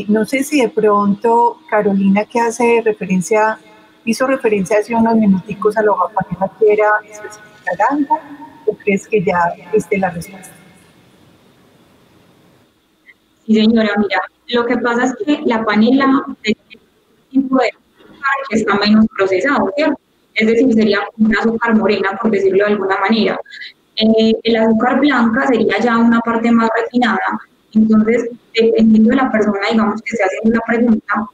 No sé si de pronto Carolina, que hace referencia, hizo referencia hace unos minuticos a la agua de panela, quiera especificar algo o crees que ya esté la respuesta. Sí, señora, mira, lo que pasa es que la panela es un tipo de azúcar que está menos procesado, ¿cierto? Es decir, sería un azúcar morena, por decirlo de alguna manera. El azúcar blanca sería ya una parte más refinada. Entonces, dependiendo de la persona, digamos, que esté haciendo la pregunta,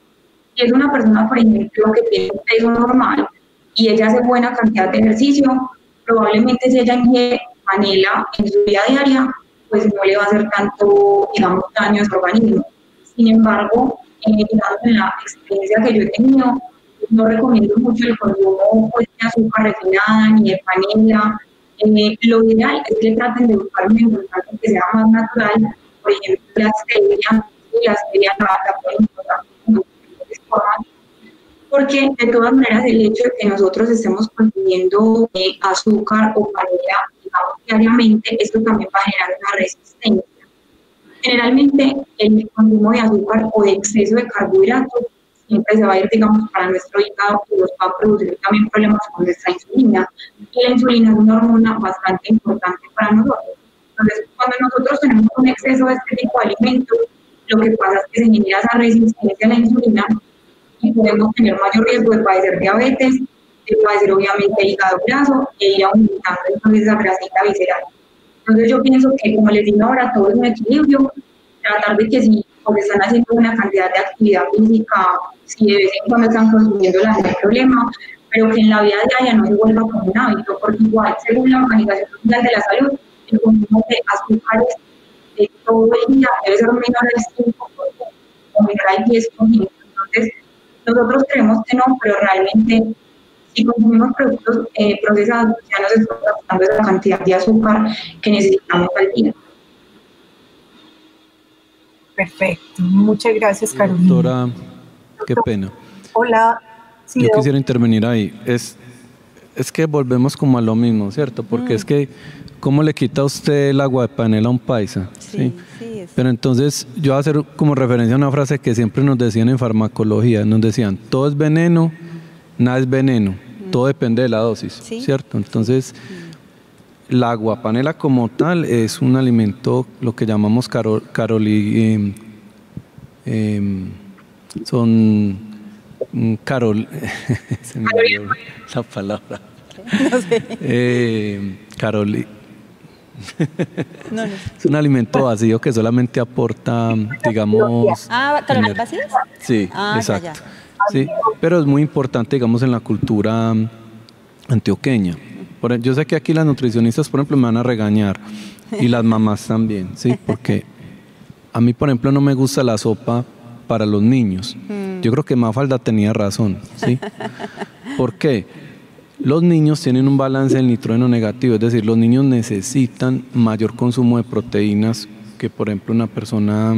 si es una persona, por ejemplo, que tiene un peso normal y ella hace buena cantidad de ejercicio, probablemente si ella ingiere panela en su vida diaria, pues no le va a hacer tanto, digamos, daño a su organismo. Sin embargo, digamos, en la experiencia que yo he tenido, no recomiendo mucho el consumo pues, de azúcar refinada ni de panela. Lo ideal es que traten de buscar un endulzante que sea más natural, por ejemplo, la stevia, y la stevia la pueden encontrar en diferentes formas, porque de todas maneras el hecho de que nosotros estemos consumiendo azúcar o panela, digamos, diariamente, esto también va a generar una resistencia. Generalmente el consumo de azúcar o de exceso de carbohidratos siempre se va a ir, digamos, para nuestro hígado y nos va a producir también problemas con nuestra insulina. Y la insulina es una hormona bastante importante para nosotros. Entonces, cuando nosotros tenemos un exceso de este tipo de alimentos, lo que pasa es que se genera esa resistencia a la insulina y podemos tener mayor riesgo de padecer diabetes, de padecer obviamente hígado graso e ir aumentando entonces esa grasita visceral. Entonces yo pienso que, como les digo ahora, todo es un equilibrio, tratar de que si pues, están haciendo una cantidad de actividad física, si de vez en cuando están consumiéndola, no hay problema, pero que en la vida diaria no se vuelva como un hábito, porque igual, según la Organización Mundial de la Salud, el consumo de azúcares de todo el día debe ser menor al 5%, o menor al 10%. Entonces, nosotros creemos que no, pero realmente, si consumimos productos procesados, ya nos estamos gastando esa cantidad de azúcar que necesitamos al día. Perfecto, muchas gracias, Carolina. Doctora, qué pena. Hola. Sí, yo quisiera intervenir ahí. Es que volvemos como a lo mismo, ¿cierto? Porque es que, ¿cómo le quita a usted el agua de panela a un paisa? Sí. Pero entonces, yo voy a hacer como referencia a una frase que siempre nos decían en farmacología. Nos decían, todo es veneno, nada es veneno. Todo depende de la dosis, ¿cierto? Entonces, la aguapanela como tal es un alimento, lo que llamamos se me olvidó la palabra. No sé. No. Es un alimento vacío que solamente aporta, digamos... ¿calorías vacías? Sí, exacto. Sí, pero es muy importante, digamos, en la cultura antioqueña. Yo sé que aquí las nutricionistas, por ejemplo, me van a regañar, Y las mamás también, ¿sí? Porque a mí, por ejemplo, no me gusta la sopa para los niños. Yo creo que Mafalda tenía razón, ¿sí? ¿Por qué? Los niños tienen un balance del nitrógeno negativo, es decir, los niños necesitan mayor consumo de proteínas que, por ejemplo, una persona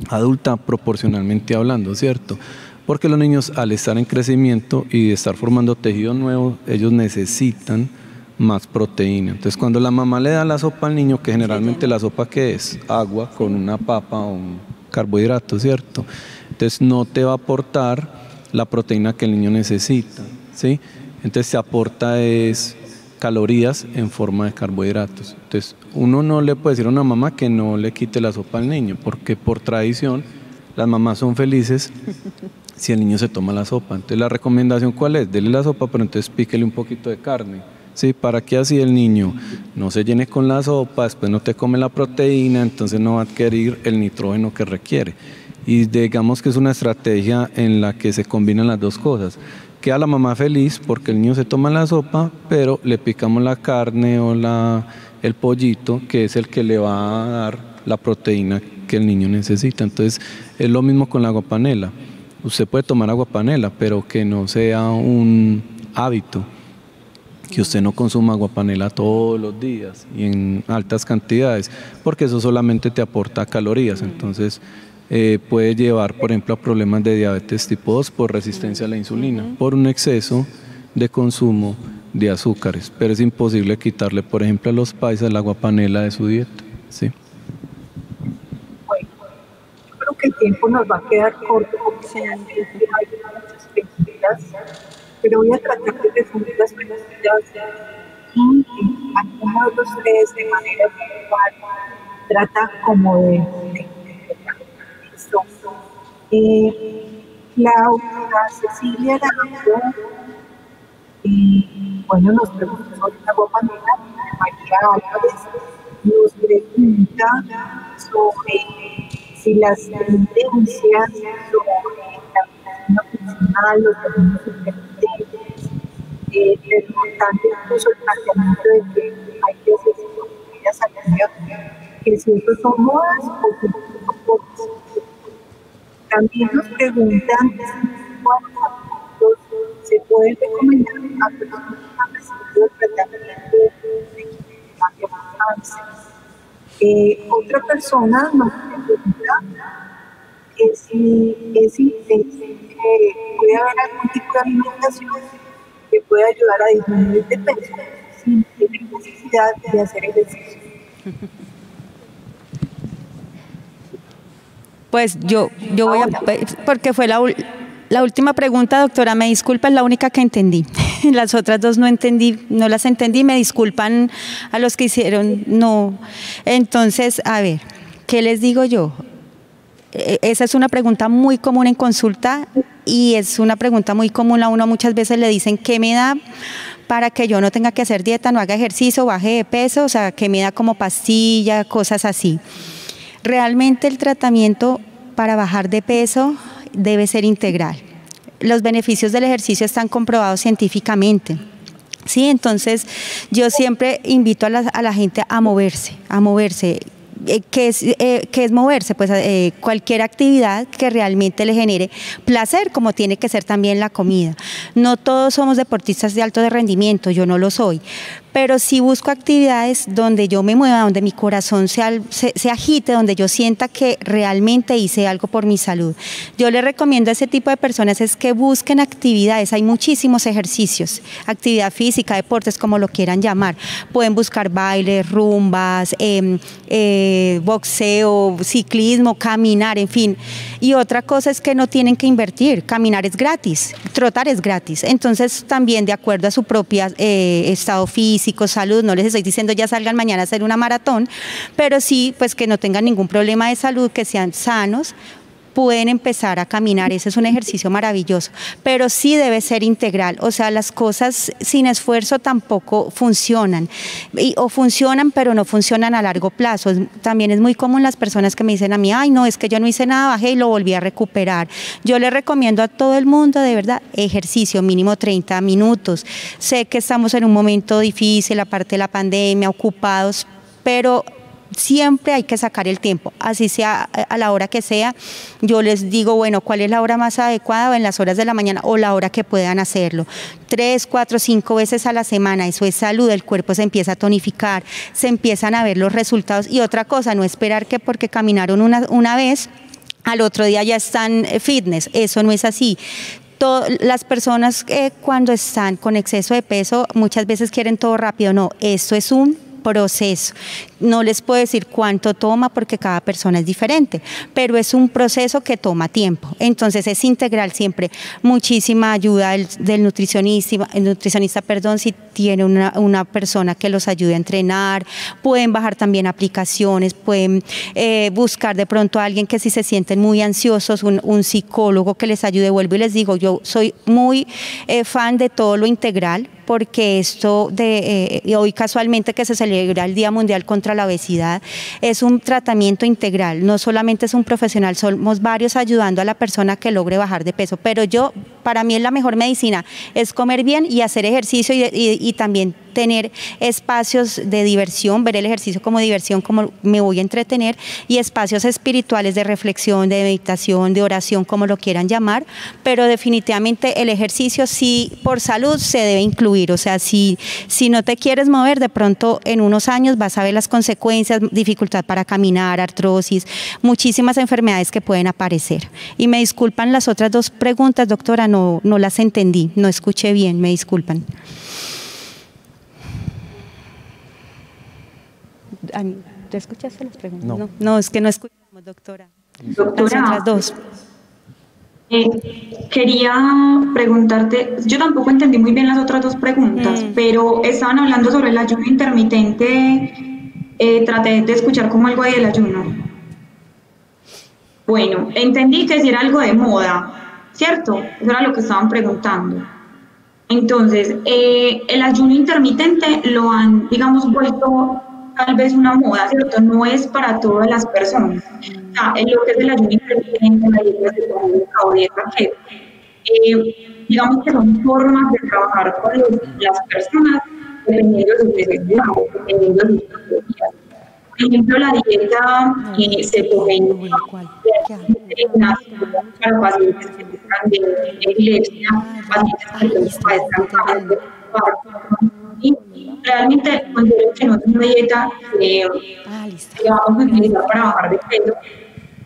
adulta proporcionalmente hablando, ¿cierto? Porque los niños, al estar en crecimiento y de estar formando tejido nuevo, ellos necesitan más proteína. Entonces, cuando la mamá le da la sopa al niño, que generalmente la sopa, ¿qué es? Agua con una papa o un carbohidrato, ¿cierto? Entonces, no te va a aportar la proteína que el niño necesita, ¿sí? Entonces, se aporta es calorías en forma de carbohidratos. Entonces, uno no le puede decir a una mamá que no le quite la sopa al niño, porque por tradición las mamás son felices si el niño se toma la sopa. Entonces, la recomendación, ¿cuál es? Dele la sopa, pero entonces píquele un poquito de carne, ¿sí? Para que así el niño no se llene con la sopa, después no te come la proteína, entonces no va a adquirir el nitrógeno que requiere. Y digamos que es una estrategia en la que se combinan las dos cosas. Queda la mamá feliz porque el niño se toma la sopa, pero le picamos la carne o el pollito, que es el que le va a dar la proteína que el niño necesita. Entonces, es lo mismo con la aguapanela. Usted puede tomar aguapanela, pero que no sea un hábito, que usted no consuma aguapanela todos los días y en altas cantidades, porque eso solamente te aporta calorías. Entonces, puede llevar, por ejemplo, a problemas de diabetes tipo 2 por resistencia a la insulina, por un exceso de consumo de azúcares. Pero es imposible quitarle, por ejemplo, a los paisas la aguapanela de su dieta, ¿sí? Bueno, yo creo que el tiempo nos va a quedar corto porque hay muchas preguntas, pero voy a tratar de responder las preguntas y algunos de ustedes de manera puntual trata como de Claudia Cecilia Arango, bueno, nos pregunta sobre la aguapanela. María Álvarez nos pregunta sobre si las tendencias sobre la medicina funcional, los términos intermitentes, es importante incluso el planteamiento de que hay que hacer cirugías al día, que si estos son modas o si son modas. También nos preguntan cuáles alimentos se pueden recomendar a personas que han recibido tratamiento de quimioterapia por cáncer. Otra persona nos pregunta que si puede haber algún tipo de alimentación que pueda ayudar a disminuir de peso sin tener necesidad de hacer ejercicio. Pues yo voy a, porque fue la última pregunta, doctora, me disculpa, es la única que entendí. Las otras dos no las entendí, me disculpan a los que hicieron, no. Entonces, a ver, ¿qué les digo yo? Esa es una pregunta muy común en consulta y es una pregunta muy común. A uno muchas veces le dicen, ¿qué me da para que yo no tenga que hacer dieta, no haga ejercicio, baje de peso? O sea, ¿qué me da como pastilla, cosas así? Realmente el tratamiento para bajar de peso debe ser integral. Los beneficios del ejercicio están comprobados científicamente. Sí, entonces yo siempre invito a la gente a moverse. ¿Qué es moverse? Pues cualquier actividad que realmente le genere placer, como tiene que ser también la comida. No todos somos deportistas de alto rendimiento, yo no lo soy, pero sí busco actividades donde yo me mueva, donde mi corazón se agite, donde yo sienta que realmente hice algo por mi salud. Yo les recomiendo a ese tipo de personas es que busquen actividades, hay muchísimos ejercicios, actividad física, deportes, como lo quieran llamar. Pueden buscar bailes, rumbas, boxeo, ciclismo, caminar, en fin. Y otra cosa es que no tienen que invertir, caminar es gratis, trotar es gratis. Entonces también de acuerdo a su propio estado físico, salud, no les estoy diciendo ya salgan mañana a hacer una maratón, pero sí pues que no tengan ningún problema de salud, que sean sanos, pueden empezar a caminar. Ese es un ejercicio maravilloso, pero sí debe ser integral. O sea, las cosas sin esfuerzo tampoco funcionan, o funcionan pero no funcionan a largo plazo. También es muy común las personas que me dicen a mí, ay no, es que yo no hice nada, bajé y lo volví a recuperar. Yo le recomiendo a todo el mundo, de verdad, ejercicio mínimo 30 minutos. Sé que estamos en un momento difícil, aparte de la pandemia, ocupados, pero siempre hay que sacar el tiempo, así sea a la hora que sea. Yo les digo, bueno, ¿cuál es la hora más adecuada? En las horas de la mañana o la hora que puedan hacerlo. 3, 4, 5 veces a la semana, eso es salud, el cuerpo se empieza a tonificar, se empiezan a ver los resultados. Y otra cosa, no esperar que porque caminaron una vez, al otro día ya están fitness, eso no es así. Las personas cuando están con exceso de peso muchas veces quieren todo rápido, no, esto es un proceso. No les puedo decir cuánto toma porque cada persona es diferente, pero es un proceso que toma tiempo. Entonces es integral siempre. Muchísima ayuda del nutricionista, si tiene una persona que los ayude a entrenar. Pueden bajar también aplicaciones, pueden buscar de pronto a alguien que si se sienten muy ansiosos, un psicólogo que les ayude. Vuelvo y les digo, yo soy muy fan de todo lo integral, porque esto hoy casualmente que se celebra el Día Mundial contra la Obesidad, es un tratamiento integral, no solamente es un profesional, somos varios ayudando a la persona que logre bajar de peso, pero para mí es la mejor medicina, es comer bien y hacer ejercicio y también tener espacios de diversión, ver el ejercicio como diversión, como me voy a entretener, y espacios espirituales de reflexión, de meditación, de oración, como lo quieran llamar, pero definitivamente el ejercicio sí por salud se debe incluir, o sea, si no te quieres mover, de pronto en unos años vas a ver las consecuencias, dificultad para caminar, artrosis, muchísimas enfermedades que pueden aparecer. Y me disculpan las otras dos preguntas, doctora, no las entendí, no escuché bien, me disculpan. ¿Te escuchaste las preguntas? No, es que no escuchamos, doctora. Doctora, las otras dos. Quería preguntarte, yo tampoco entendí muy bien las otras dos preguntas, pero estaban hablando sobre el ayuno intermitente, traté de escuchar como algo ahí del ayuno. Bueno, entendí que si era algo de moda, ¿cierto? Eso era lo que estaban preguntando. Entonces, el ayuno intermitente lo han, digamos, vuelto tal vez una moda, ¿cierto? No es para todas las personas. O sea, en lo que es el ayuno intermitente, la dieta cetogénica o dieta keto, digamos que son formas de trabajar con las personas dependiendo de sus necesidades, dependiendo de sus patologías. Por ejemplo, la dieta cetogénica para pacientes que sufran de epilepsia, pacientes que padezcan cáncer, y realmente considero que no es una dieta que vamos a utilizar para bajar de peso,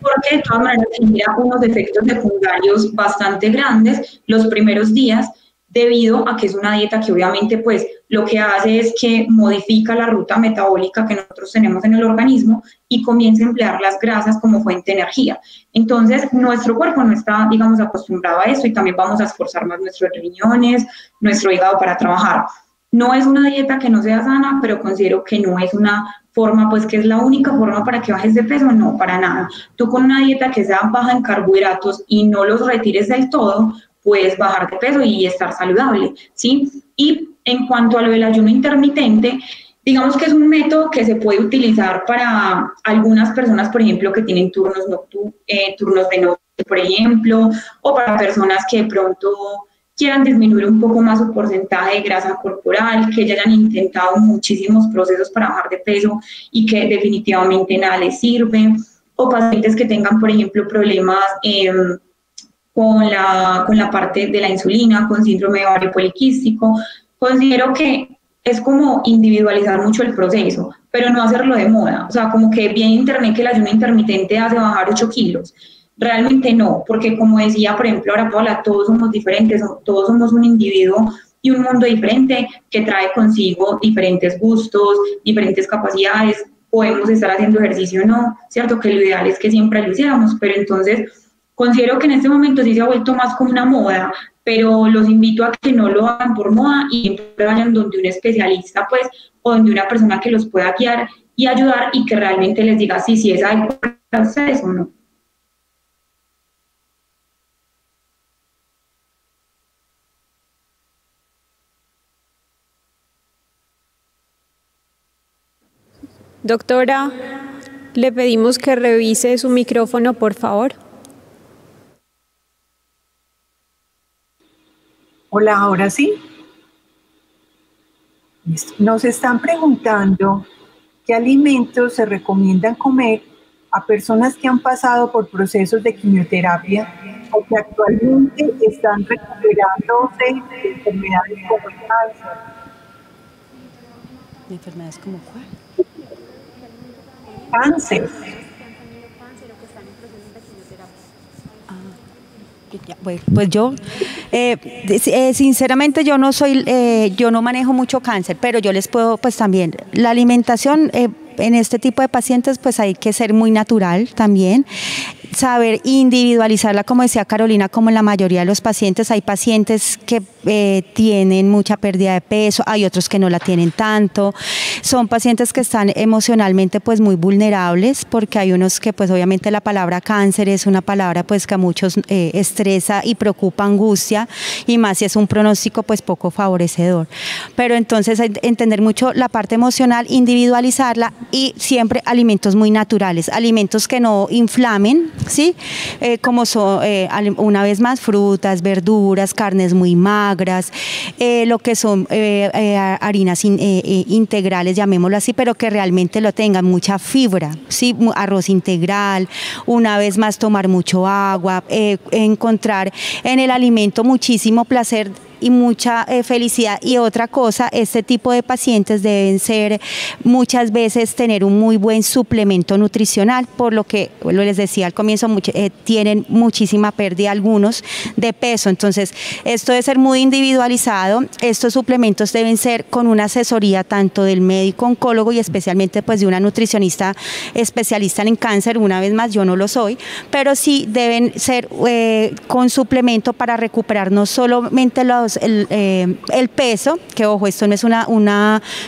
porque de todas maneras genera unos efectos secundarios bastante grandes los primeros días, debido a que es una dieta que obviamente pues lo que hace es que modifica la ruta metabólica que nosotros tenemos en el organismo y comienza a emplear las grasas como fuente de energía. Entonces nuestro cuerpo no está, digamos, acostumbrado a eso, y también vamos a esforzar más nuestros riñones, nuestro hígado para trabajar. No es una dieta que no sea sana, pero considero que no es una forma, pues que es la única forma para que bajes de peso, no, para nada. Tú con una dieta que sea baja en carbohidratos y no los retires del todo, puedes bajar de peso y estar saludable, ¿sí? Y en cuanto a lo del ayuno intermitente, digamos que es un método que se puede utilizar para algunas personas, por ejemplo, que tienen turnos de noche, por ejemplo, o para personas que de pronto quieran disminuir un poco más su porcentaje de grasa corporal, que ya hayan intentado muchísimos procesos para bajar de peso y que definitivamente nada les sirve, o pacientes que tengan, por ejemplo, problemas con la parte de la insulina, con síndrome de ovario poliquístico. Considero que es como individualizar mucho el proceso, pero no hacerlo de moda. O sea, como que vi en internet que el ayuno intermitente hace bajar 8 kilos. Realmente no, porque como decía, por ejemplo, ahora Paola, todos somos diferentes, todos somos un individuo y un mundo diferente que trae consigo diferentes gustos, diferentes capacidades. Podemos estar haciendo ejercicio o no, ¿cierto? Que lo ideal es que siempre lo hiciéramos, pero entonces considero que en este momento sí se ha vuelto más como una moda, pero los invito a que no lo hagan por moda y siempre vayan donde un especialista, pues, o donde una persona que los pueda guiar y ayudar y que realmente les diga si es algo para ustedes o no. Doctora, le pedimos que revise su micrófono, por favor. Hola, ahora sí. Nos están preguntando ¿Qué alimentos se recomiendan comer a personas que han pasado por procesos de quimioterapia o que actualmente están recuperándose de enfermedades como el cáncer? ¿De enfermedades como cuál? Cáncer. Bueno, pues yo, sinceramente yo no soy, yo no manejo mucho cáncer, pero yo les puedo, pues también, la alimentación en este tipo de pacientes, pues hay que ser muy natural también, saber individualizarla, como decía Carolina, como en la mayoría de los pacientes. Hay pacientes que tienen mucha pérdida de peso, hay otros que no la tienen tanto. Son pacientes que están emocionalmente pues muy vulnerables, porque hay unos que pues obviamente la palabra cáncer es una palabra pues que a muchos estresa y preocupa, angustia, y más si es un pronóstico pues poco favorecedor. Pero entonces entender mucho la parte emocional, individualizarla, y siempre alimentos muy naturales, alimentos que no inflamen, ¿sí? Como son, una vez más, frutas, verduras, carnes muy magras, lo que son harinas integrales, llamémoslo así, pero que realmente lo tengan, mucha fibra, ¿sí? Arroz integral, una vez más tomar mucho agua, encontrar en el alimento muchísimo placer y mucha felicidad. Y otra cosa, este tipo de pacientes deben ser muchas veces tener un muy buen suplemento nutricional, por lo que les decía al comienzo, tienen muchísima pérdida algunos de peso. Entonces esto debe ser muy individualizado. Estos suplementos deben ser con una asesoría tanto del médico oncólogo y especialmente pues de una nutricionista especialista en cáncer. Una vez más, yo no lo soy, pero sí deben ser con suplemento para recuperar no solamente el peso, que ojo, esto no es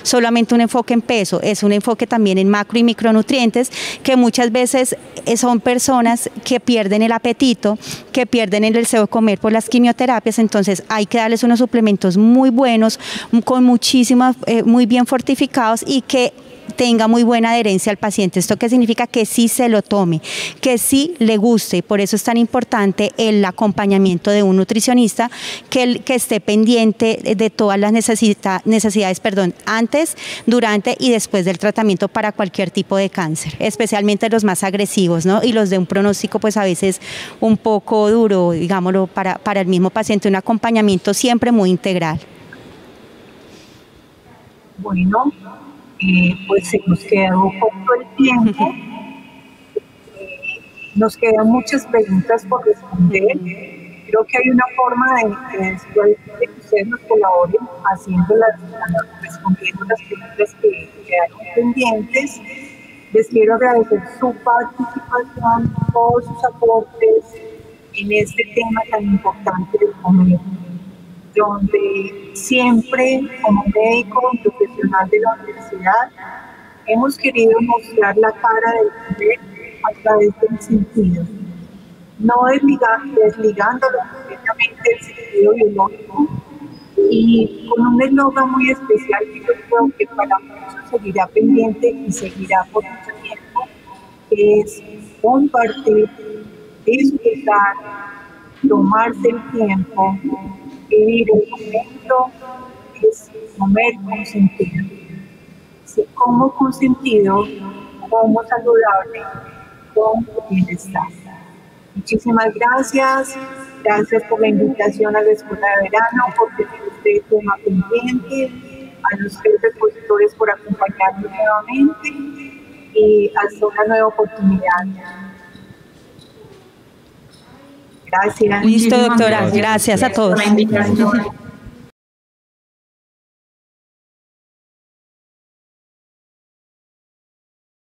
solamente un enfoque en peso, es un enfoque también en macro y micronutrientes, que muchas veces son personas que pierden el apetito, que pierden el deseo de comer por las quimioterapias. Entonces hay que darles unos suplementos muy buenos, con muchísimas, muy bien fortificados, y que tenga muy buena adherencia al paciente. ¿Esto qué significa? Que sí se lo tome, que sí le guste. Por eso es tan importante el acompañamiento de un nutricionista que esté pendiente de todas las necesidades, antes, durante y después del tratamiento para cualquier tipo de cáncer, especialmente los más agresivos, ¿no? Y los de un pronóstico pues a veces un poco duro, digámoslo, para el mismo paciente. Un acompañamiento siempre muy integral. Bueno, pues se nos quedó poco el tiempo, nos quedan muchas preguntas por responder. Creo que hay una forma de que ustedes nos colaboren respondiendo las preguntas que quedaron pendientes. Les quiero agradecer su participación, todos sus aportes en este tema tan importante del comer, donde siempre, como médico profesional de la universidad, hemos querido mostrar la cara del comer a través del sentido, no desligándolo completamente del sentido biológico, y con un eslogan muy especial que yo creo que para muchos seguirá pendiente y seguirá por mucho tiempo, que es compartir, disfrutar, tomarse el tiempo, vivir el momento, es comer con sentido. Si como con sentido, como saludable, con bienestar. Muchísimas gracias. Gracias por la invitación a la Escuela de Verano, por tener este tema pendiente, a los 3 expositores por acompañarnos nuevamente, y hasta una nueva oportunidad. Gracias. Listo, doctora. Gracias a todos. Por la invitación.